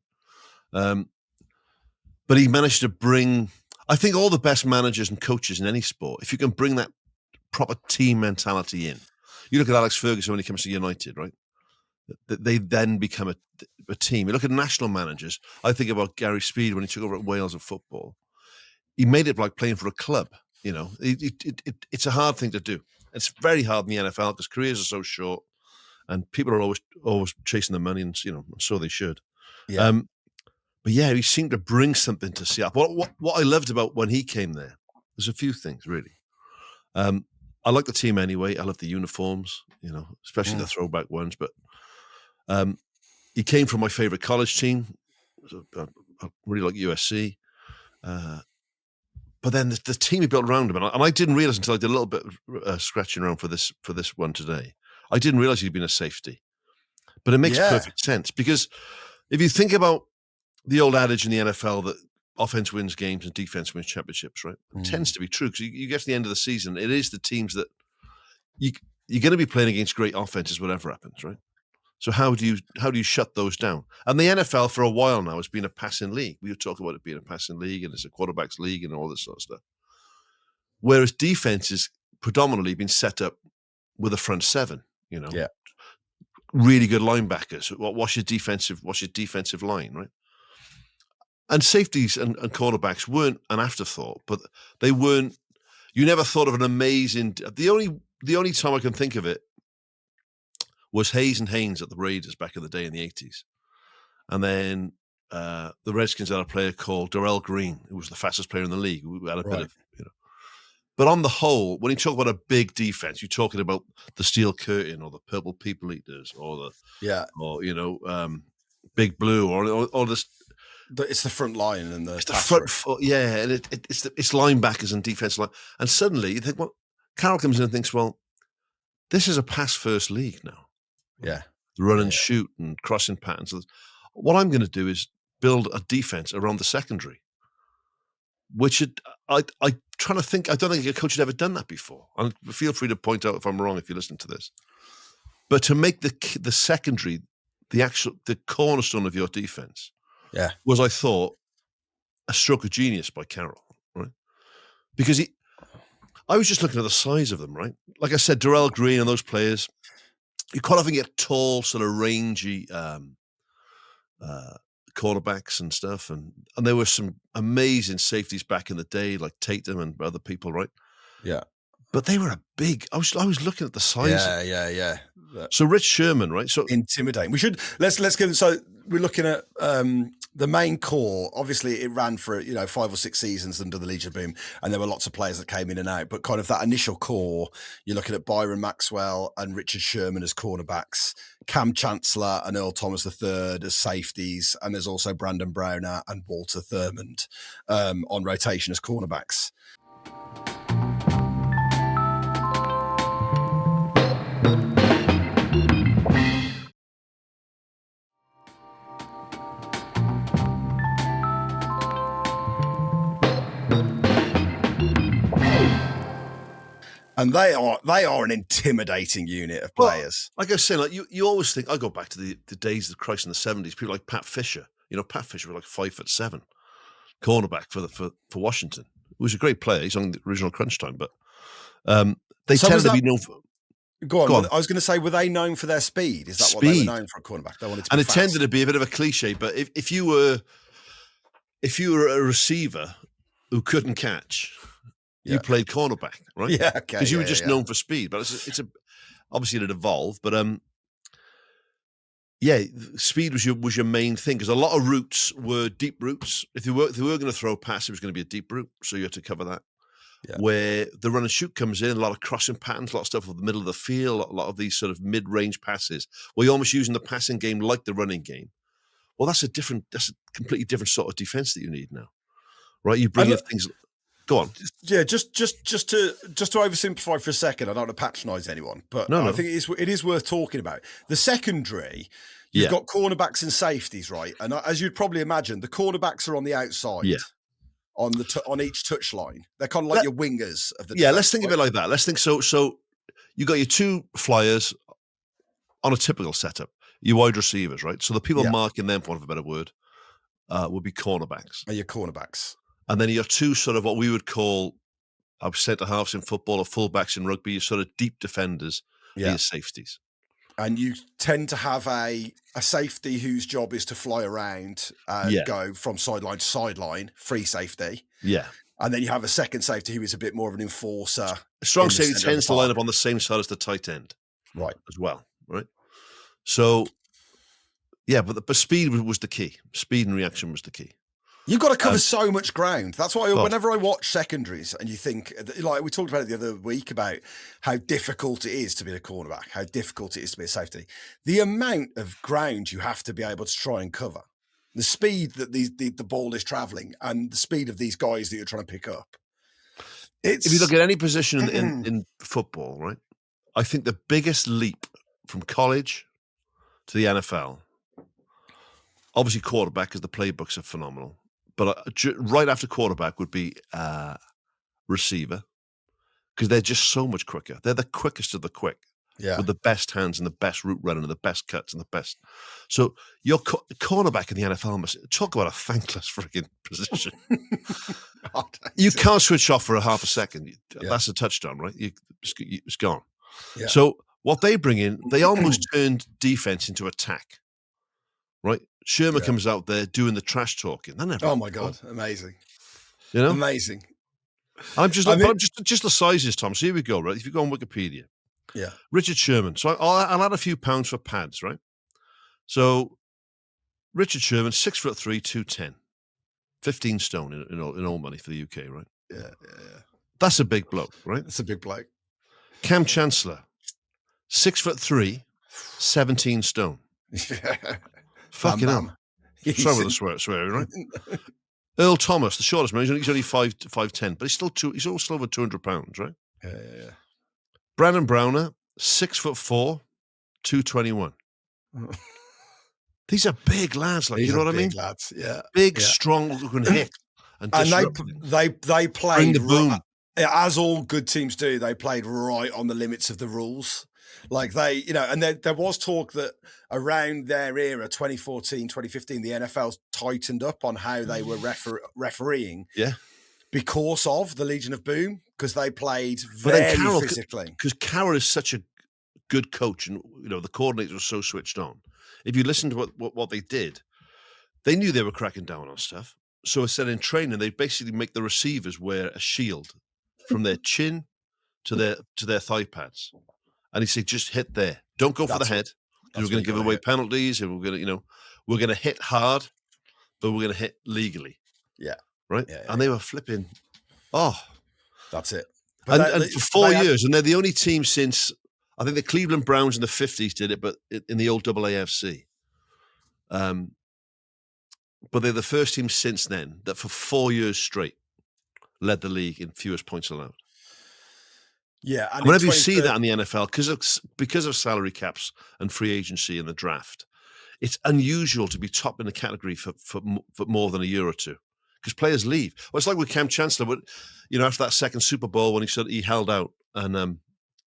But he managed to bring, I think, all the best managers and coaches in any sport, if you can bring that proper team mentality in. You look at Alex Ferguson when he comes to United, right? They then become a team. You look at national managers. I think about Gary Speed when he took over at Wales of football. He made it like playing for a club. It's a hard thing to do. It's very hard in the NFL because careers are so short, and people are always chasing the money, and so they should. Yeah. But yeah, he seemed to bring something to Seattle. What I loved about when he came there, there's a few things really. I like the team anyway. I love the uniforms, especially the throwback ones. But he came from my favorite college team. I really like USC. But then the team he built around him, and I didn't realize until I did a little bit of scratching around for this one today. I didn't realize he'd been a safety, but it makes perfect sense because if you think about the old adage in the NFL that offense wins games and defense wins championships, right? It tends to be true because you get to the end of the season, it is the teams that you're going to be playing against great offenses, whatever happens, right? So how do you shut those down? And the NFL for a while now has been a passing league. We talk about it being a passing league and it's a quarterback's league and all this sort of stuff. Whereas defense has predominantly been set up with a front seven, really good linebackers. What's your defensive line, right? And safeties and cornerbacks weren't an afterthought, but they weren't. You never thought of an amazing. The only time I can think of it was Hayes and Haynes at the Raiders back in the day in the 80s, and then the Redskins had a player called Darrell Green, who was the fastest player in the league. We had a bit of, But on the whole, when you talk about a big defense, you're talking about the Steel Curtain or the Purple People Eaters or Big Blue or this. It's the front line and it's the front foot, and it's linebackers and defense line. And suddenly you think, well, Carroll comes in and thinks, well, this is a pass-first league now. Yeah, run and shoot and crossing patterns. What I'm going to do is build a defense around the secondary, which I trying to think. I don't think a coach had ever done that before. And feel free to point out if I'm wrong if you listen to this. But to make the secondary the cornerstone of your defense. Yeah, was, I thought, a stroke of genius by Carroll, right? Because I was just looking at the size of them, right? Like I said, Darrell Green and those players, you quite often get tall, sort of rangy quarterbacks and stuff. And there were some amazing safeties back in the day, like Tatum and other people, right? Yeah. But they were a big. I was looking at the size. Yeah. So Rich Sherman, right? So intimidating. We should let's give. So we're looking at the main core. Obviously, it ran for 5 or 6 seasons under the Legion of Boom, and there were lots of players that came in and out. But kind of that initial core, you're looking at Byron Maxwell and Richard Sherman as cornerbacks, Kam Chancellor and Earl Thomas III as safeties, and there's also Brandon Browner and Walter Thurmond on rotation as cornerbacks. And they are an intimidating unit of players. Well, like I was saying, like you always think, I go back to the days of Christ in the 70s, people like Pat Fisher. Pat Fisher was like 5'7", cornerback for Washington. He was a great player. He's on the original Crunch Time, but they tended to be known for. Go on. I was going to say, were they known for their speed? Is that what they were known for, a cornerback? They wanted to be and it fast. tended to be a bit of a cliche, but if you were a receiver who couldn't catch, you played cornerback, right? Yeah, okay. Because you were just known for speed, but it's obviously it evolved, but speed was your main thing, because a lot of routes were deep routes. If they were going to throw a pass, it was going to be a deep route, so you had to cover that. Yeah. Where the run and shoot comes in, a lot of crossing patterns, a lot of stuff in the middle of the field, a lot of these sort of mid-range passes, where you're almost using the passing game like the running game. Well, that's a completely different sort of defense that you need now, right? You bring in things. Go on. Yeah, just to oversimplify for a second. I don't want to patronise anyone, but I think it is worth talking about. The secondary, you've got cornerbacks and safeties, right? And as you'd probably imagine, the cornerbacks are on the outside. Yeah. On each touch line. They're kind of like your wingers of the defense, let's think of it like that. Let's think so you got your two flyers on a typical setup, your wide receivers, right? So the people marking them, for want of a better word, would be cornerbacks. Are your cornerbacks. And then your two sort of what we would call centre halves in football or fullbacks in rugby, your sort of deep defenders, your safeties. And you tend to have a safety whose job is to fly around and go from sideline to sideline, free safety. Yeah. And then you have a second safety who is a bit more of an enforcer. A strong safety tends to line up on the same side as the tight end. Right. As well, right? So, but speed was the key. Speed and reaction was the key. You've got to cover so much ground. That's why whenever I watch secondaries and you think, like we talked about it the other week about how difficult it is to be a cornerback, how difficult it is to be a safety, the amount of ground you have to be able to try and cover, the speed that the ball is traveling and the speed of these guys that you're trying to pick up. If you look at any position in football, right, I think the biggest leap from college to the NFL, obviously quarterback, because the playbooks are phenomenal. But right after quarterback would be receiver, because they're just so much quicker. They're the quickest of the quick, with the best hands and the best route running and the best cuts and the best. So your cornerback in the NFL must talk about a thankless freaking position. You can't switch off for a half a second. That's a touchdown, right? It's gone. Yeah. So what they bring in, they almost turned defense into attack. Right, Sherman comes out there doing the trash talking. Oh my God, amazing! Amazing. I'm just the sizes, Tom. So here we go. Right, if you go on Wikipedia, Richard Sherman. So I'll add a few pounds for pads, right? So Richard Sherman, 6'3", 210, 15 stone in all money for the UK, right? Yeah. That's a big bloke, right? That's a big bloke. Kam Chancellor, 6'3", 17 stone. Yeah. Fucking hell. Sorry with the swearing, right? Earl Thomas, the shortest man, he's only 5'10", but he's still over 200 pounds, right? Yeah. Brandon Browner, 6'4", 221. These are big lads, like, you know what I mean? Big lads, yeah. Big, strong, who can hit and they played the boom. As all good teams do. They played right on the limits of the rules. Like they, and there was talk that around their era, 2014, 2015, the NFL tightened up on how they were refereeing. Yeah. because of the Legion of Boom, because they played very physically. Because Carroll is such a good coach, and the coordinators were so switched on. If you listen to what they did, they knew they were cracking down on stuff. So instead in training, they basically make the receivers wear a shield from their chin to their thigh pads, and he said, just hit there. Don't go for the head, because we're going to give away penalties, and we're going to hit hard, but we're going to hit legally. Yeah. Right. Yeah, and they were flipping. Oh, that's it. And for 4 years, and they're the only team since, I think the Cleveland Browns in the 50s did it, but in the old AAFC. But they're the first team since then that for 4 years straight led the league in fewest points allowed. Yeah. And whenever you see that in the NFL, because of salary caps and free agency and the draft, it's unusual to be top in the category for more than a year or two, because players leave. Well, it's like with Kam Chancellor, but after that second Super Bowl when he held out, and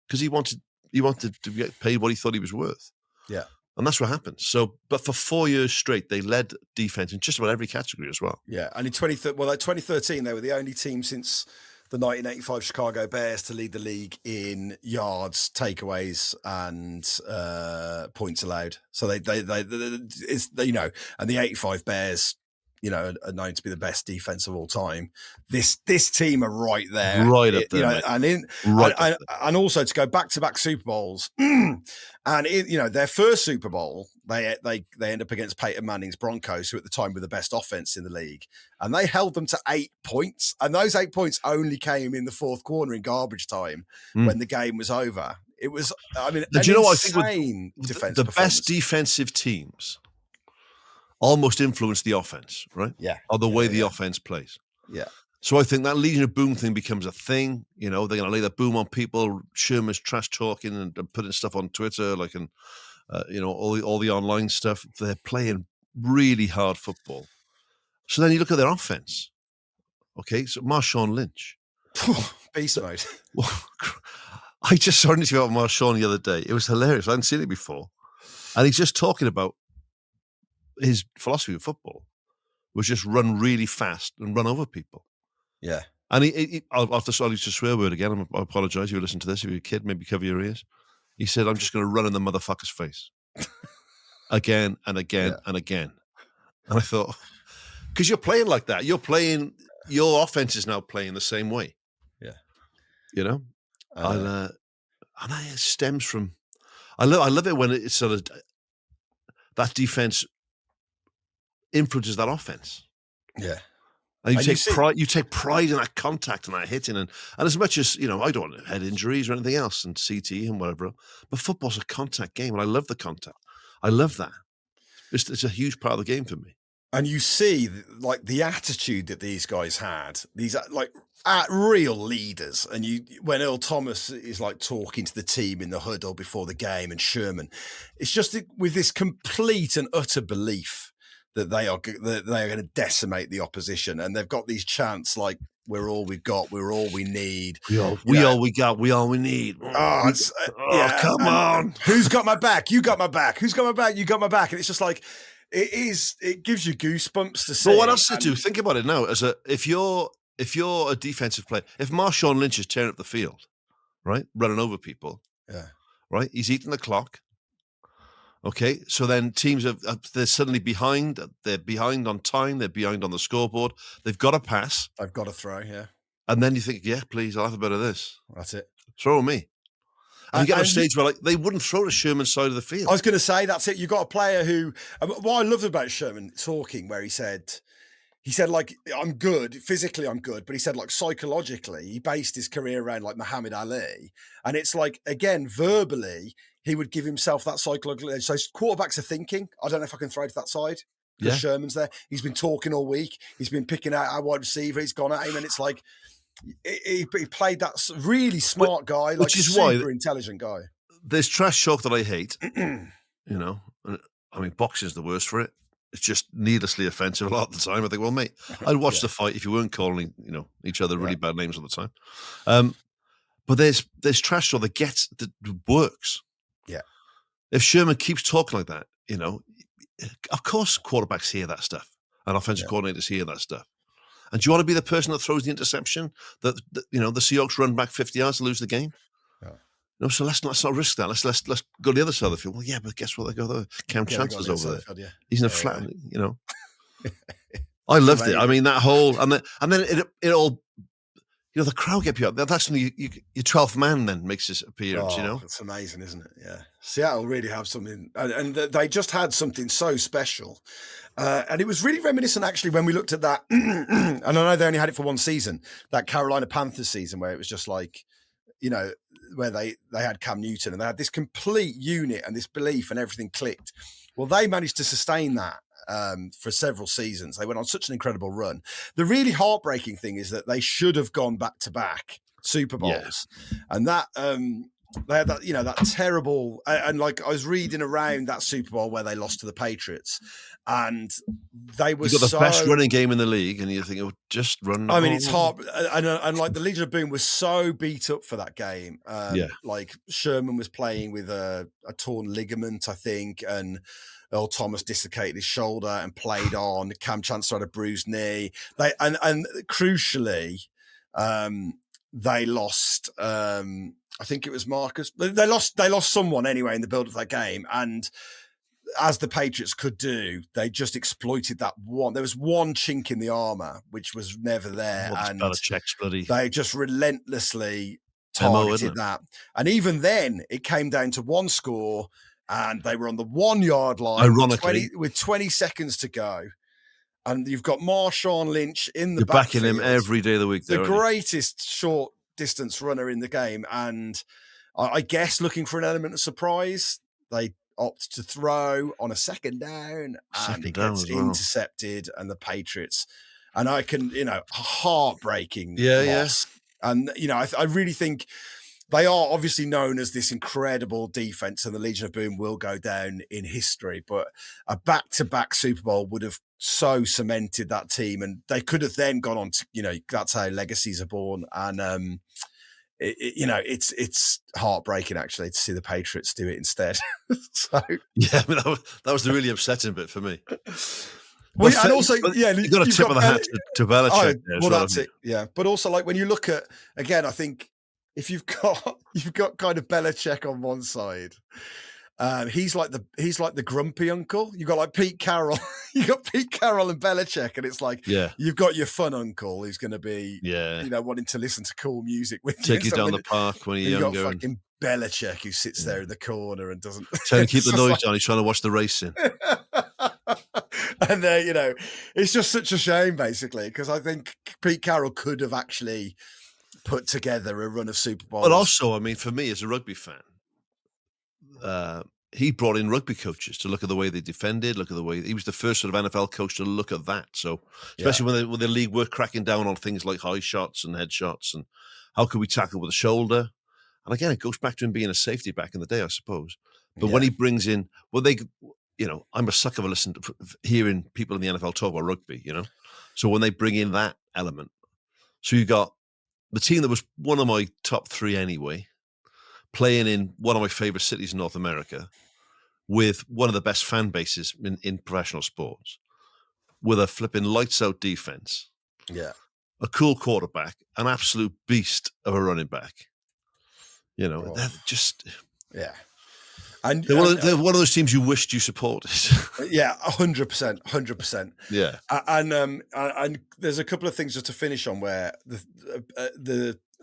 because he wanted to get paid what he thought he was worth. Yeah. And that's what happened. So, but for 4 years straight, they led defense in just about every category as well. Yeah, and in 2013, they were the only team since the 1985 Chicago Bears to lead the league in yards, takeaways, and points allowed. So and the 85 Bears, are known to be the best defense of all time. This team are right there, right up there, and also to go back-to-back Super Bowls, and their first Super Bowl, they end up against Peyton Manning's Broncos, who at the time were the best offense in the league, and they held them to 8 points, and those 8 points only came in the fourth quarter in garbage time when the game was over. It was, insane defense. The best defensive teams almost influence the offense, right? Yeah. Or the way the offense plays. Yeah. So I think that Legion of Boom thing becomes a thing. They're going to lay that boom on people. Sherman's trash talking and putting stuff on Twitter, all the online stuff. They're playing really hard football. So then you look at their offense. Okay, so Marshawn Lynch. Beast mode. I just saw an interview about Marshawn the other day. It was hilarious. I hadn't seen it before. And he's just talking about his philosophy of football was just run really fast and run over people. Yeah. And I'll have to use a swear word again. I apologize if you listen to this. If you're a kid, maybe cover your ears. He said, I'm just going to run in the motherfucker's face. Again and again and again. And I thought, because you're playing like that. Your offense is now playing the same way. Yeah. And that stems from, I love it when it's sort of, that defense influences that offense. Yeah. And you take pride in that contact and that hitting. And as much as, I don't want head injuries or anything else and CT and whatever, but football's a contact game and I love the contact. I love that. It's a huge part of the game for me. And you see the attitude that these guys had, these real leaders. And when Earl Thomas is talking to the team in the huddle before the game, and Sherman, it's just with this complete and utter belief that they are going to decimate the opposition, and they've got these chants like "We're all we've got, we're all we need, we all we got, we all we need." Come on! Who's got my back? You got my back. Who's got my back? You got my back. And it's just it gives you goosebumps to see. But what else to do? Think about it now. If you're a defensive player, if Marshawn Lynch is tearing up the field, right, running over people, right, he's eating the clock. Okay, so then teams they're suddenly behind. They're behind on time. They're behind on the scoreboard. They've got to pass. I've got to throw, yeah. And then you think, yeah, please, I'll have a bit of this. That's it. Throw me. And you get to a stage where they wouldn't throw to Sherman's side of the field. I was going to say, that's it. You've got a player who, what I loved about Sherman talking, where he said, I'm good, physically I'm good, but he said psychologically, he based his career around Muhammad Ali. And it's again, verbally, he would give himself that psychological edge. So quarterbacks are thinking, I don't know if I can throw to that side. Because Sherman's there. He's been talking all week. He's been picking out our wide receiver. He's gone at him. And it's he played that really smart guy, which is super intelligent guy. There's trash talk that I hate. Boxing's the worst for it. It's just needlessly offensive a lot of the time. I think, well, mate, I'd watch the fight if you weren't calling, each other really bad names all the time. But there's trash talk that works. Yeah. If Sherman keeps talking like that, of course quarterbacks hear that stuff and offensive coordinators hear that stuff. And do you want to be the person that throws the interception that the Seahawks run back 50 yards to lose the game? No, so let's not risk that. Let's go to the other side of the field. Well, yeah, but guess what? They got the Kam Chancellor's over there. Field, He's in a flat, I loved it. I mean, that whole and then it all. The crowd get you up. That's when your 12th man then makes his appearance. It's amazing, isn't it? Yeah, Seattle really have something, and they just had something so special, and it was really reminiscent actually when we looked at that. And I know they only had it for one season, that Carolina Panthers season, where it was just like, where they had Cam Newton and they had this complete unit and this belief and everything clicked. Well, they managed to sustain that for several seasons. They went on such an incredible run. The really heartbreaking thing is that they should have gone back-to-back Super Bowls. Yeah. And that they had that, that terrible, and like I was reading around that Super Bowl where they lost to the Patriots, and they were you got the best running game in the league, and you think, just run. I mean, it's hard, and like the Legion of Boom was so beat up for that game. Like Sherman was playing with a torn ligament, I think, and Earl Thomas dislocated his shoulder and played on. Kam Chancellor had a bruised knee. And crucially, they lost. I think it was Marcus. They lost someone anyway in the build of that game, and as the Patriots could do, they just exploited that one. There was one chink in the armor which was never there, and they just relentlessly targeted that. And even then, it came down to one score, and they were on the 1 yard line, ironically, with 20 seconds to go. And you've got Marshawn Lynch in the You're backing him every day of the week. The greatest short distance runner in the game. And I guess looking for an element of surprise, they opt to throw on a second down, and it gets intercepted, and the Patriots. And I can, heartbreaking loss. Yeah. And, I really think they are obviously known as this incredible defense, and the Legion of Boom will go down in history. But a back-to-back Super Bowl would have so cemented that team, and they could have then gone on to, that's how legacies are born. And it's heartbreaking actually to see the Patriots do it instead. So yeah, I mean, that was the really upsetting bit for me. Well, and also, you got a tip of the hat to Belichick. That's it. Yeah, but also like when you look at, again, I think, if you've got kind of Belichick on one side, he's like the grumpy uncle. You've got like Pete Carroll. You got Pete Carroll and Belichick, and it's like you've got your fun uncle who's going to be wanting to listen to cool music with you. Take you down the park when you're younger. You've got fucking Belichick who sits there in the corner and doesn't tell him to keep the noise down. He's trying to watch the racing. And it's just such a shame, basically, because I think Pete Carroll could have actually put together a run of Super Bowls. But also, I mean, for me as a rugby fan, he brought in rugby coaches to look at the way they defended, look at the way he was the first sort of NFL coach to look at that. So especially when the league were cracking down on things like high shots and head shots and how could we tackle with the shoulder. And again, it goes back to him being a safety back in the day, I suppose. But when he brings in, I'm a sucker for listening to hearing people in the NFL talk about rugby, So when they bring in that element, so you got the team that was one of my top three anyway, playing in one of my favorite cities in North America, with one of the best fan bases in professional sports, with a flipping lights out defense, a cool quarterback, an absolute beast of a running back. They're just And they're one of those teams you wished you supported. 100%. Yeah, and there's a couple of things just to finish on where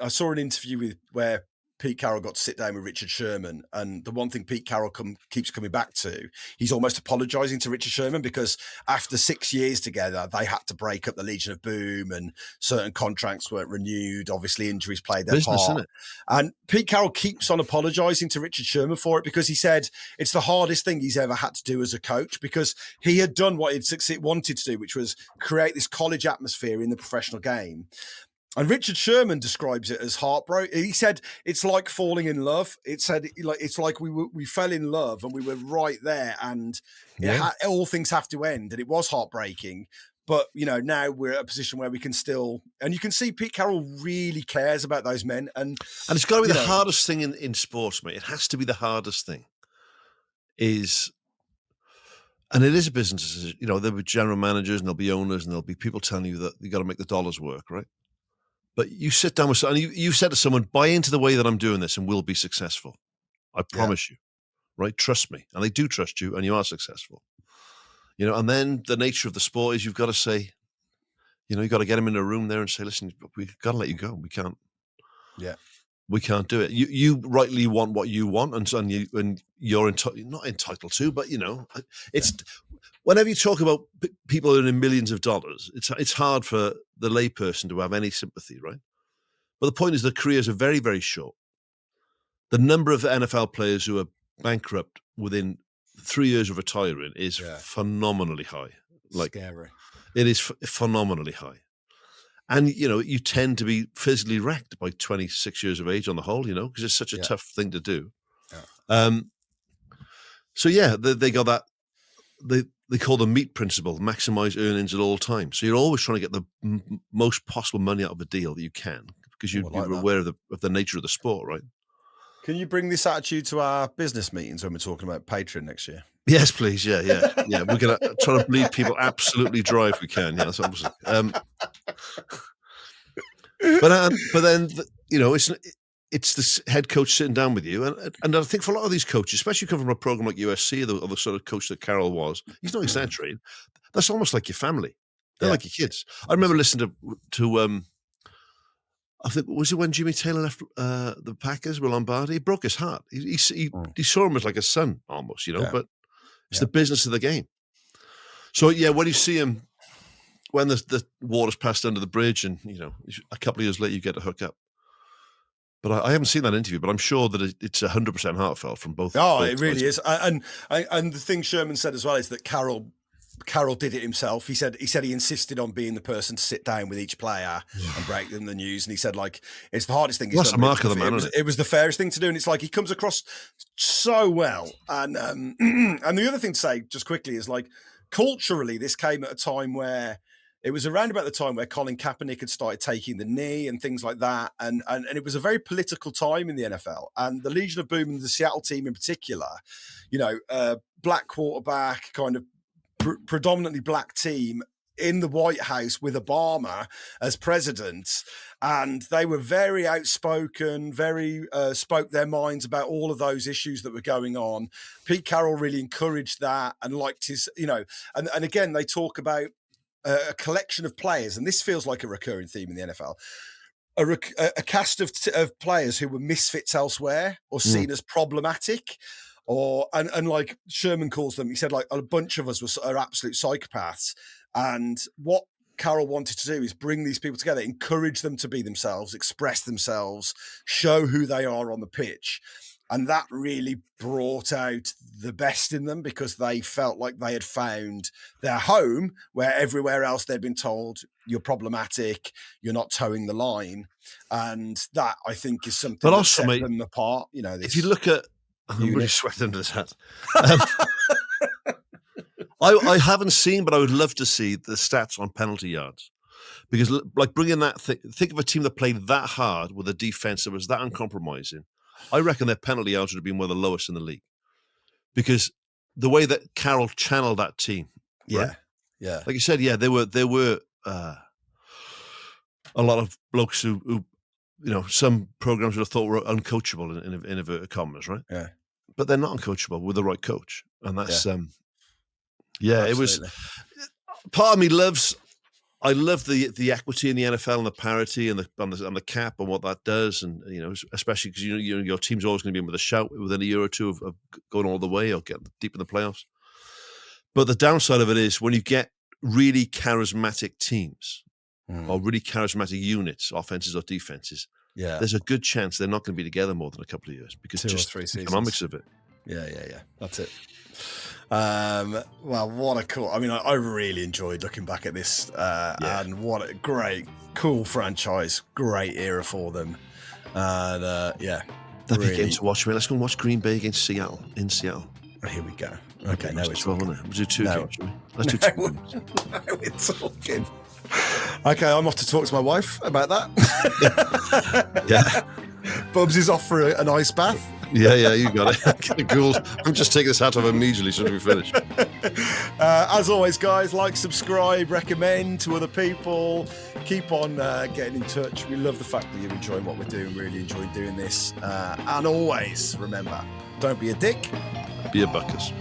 I saw an interview where Pete Carroll got to sit down with Richard Sherman, and the one thing Pete Carroll keeps coming back to, he's almost apologising to Richard Sherman because after 6 years together, they had to break up the Legion of Boom, and certain contracts weren't renewed. Obviously, injuries played their part. Isn't it? And Pete Carroll keeps on apologising to Richard Sherman for it because he said it's the hardest thing he's ever had to do as a coach, because he had done what he wanted to do, which was create this college atmosphere in the professional game. And Richard Sherman describes it as heartbroken. He said it's like falling in love. It's like we fell in love and we were right there, and all things have to end. And it was heartbreaking. But now we're at a position where we can still, and you can see Pete Carroll really cares about those men. And it's got to be the hardest thing in sports, mate. It has to be the hardest thing. And it is a business. You know, there'll be general managers and there'll be owners and there'll be people telling you that you got to make the dollars work, right? But you sit down with someone, and you said to someone, buy into the way that I'm doing this and we'll be successful. I promise you, right? Trust me. And they do trust you and you are successful. You know, and then the nature of the sport is you've got to say, you know, you've got to get them in a room there and say, listen, we've got to let you go. We can't. Yeah. We can't do it. You rightly want what you want, and you're not entitled to, but you know, it's whenever you talk about people earning millions of dollars, it's hard for the layperson to have any sympathy, right? But the point is, the careers are very, very short. The number of NFL players who are bankrupt within 3 years of retiring is phenomenally high. Like, scary. It is phenomenally high. And, you know, you tend to be physically wrecked by 26 years of age on the whole, you know, because it's such a tough thing to do. Yeah. So, yeah, they got that. They call the meat principle, maximize earnings at all times. So you're always trying to get the most possible money out of a deal that you can, because you're aware of the nature of the sport, right? Can you bring this attitude to our business meetings when we're talking about Patreon next year? Yes, please. Yeah. We're going to try to bleed people absolutely dry if we can. Yeah, that's obviously. But then, you know, it's the head coach sitting down with you, and I think for a lot of these coaches, especially come from a program like USC or the sort of coach that Carroll was, he's not exaggerating. That's almost like your family. They're like your kids. I remember listening to I think, was it when Jimmy Taylor left the Packers with Lombardi? He broke his heart. He saw him as like a son almost, you know, but it's the business of the game. So, yeah, when you see him, when the water's passed under the bridge and, you know, a couple of years later you get to hook up. But I haven't seen that interview, but I'm sure that it's 100% heartfelt from both. Oh, it really is. And the thing Sherman said as well is that Carroll did it himself. He said he insisted on being the person to sit down with each player and break them the news. And he said, like, it's the hardest thing. That's the mark of the man. It was the fairest thing to do. And it's like, he comes across so well. And and the other thing to say just quickly is, like, culturally, this came at a time where it was around about the time where Colin Kaepernick had started taking the knee and things like that. And it was a very political time in the NFL. And the Legion of Boom and the Seattle team in particular, you know, black quarterback, kind of predominantly black team in the White House with Obama as president. And they were very outspoken, very spoke their minds about all of those issues that were going on. Pete Carroll really encouraged that and liked his, you know, and again, they talk about a collection of players, and this feels like a recurring theme in the NFL, a cast of players who were misfits elsewhere or seen as problematic. And like Sherman calls them, he said, like, a bunch of us are absolute psychopaths. And what Carroll wanted to do is bring these people together, encourage them to be themselves, express themselves, show who they are on the pitch. And that really brought out the best in them, because they felt like they had found their home where everywhere else they'd been told, you're problematic, you're not towing the line. And that, I think, is something that set them apart. You know, if you look at, I'm really sweating under this hat. I haven't seen, but I would love to see the stats on penalty yards, because, like, bringing that think of a team that played that hard with a defense that was that uncompromising. I reckon their penalty yards would have been one of the lowest in the league, because the way that Carroll channeled that team. Right? Yeah. Like you said, there were a lot of blokes who, you know, some programs would have thought were uncoachable in inverted commas, right? Yeah. But they're not uncoachable with the right coach. And that's, it was, part of me I love the equity in the NFL and the parity and the cap and what that does. And, you know, especially because, you know, your team's always going to be in with a shout within a year or two of going all the way or getting deep in the playoffs. But the downside of it is when you get really charismatic teams or really charismatic units, offenses or defenses, there's a good chance they're not going to be together more than a couple of years, because 2 or 3 seasons. Economics of it. Yeah. That's it. Well, what a cool, I mean, I really enjoyed looking back at this and what a great, cool franchise, great era for them. And that'd be a game to watch. Let's go and watch Green Bay against Seattle in Seattle. Oh, here we go. Okay, now we're talking. We'll do 2 games. Let's do 2 games. Now we're talking. Okay, I'm off to talk to my wife about that. Yeah. Bubs is off for an ice bath. Yeah, you got it. Cool. I'm just taking this hat off immediately as soon as we finish. As always, guys, like, subscribe, recommend to other people. Keep on getting in touch. We love the fact that you're enjoying what we're doing, really enjoying doing this. And always, remember, don't be a dick. Be a buckus.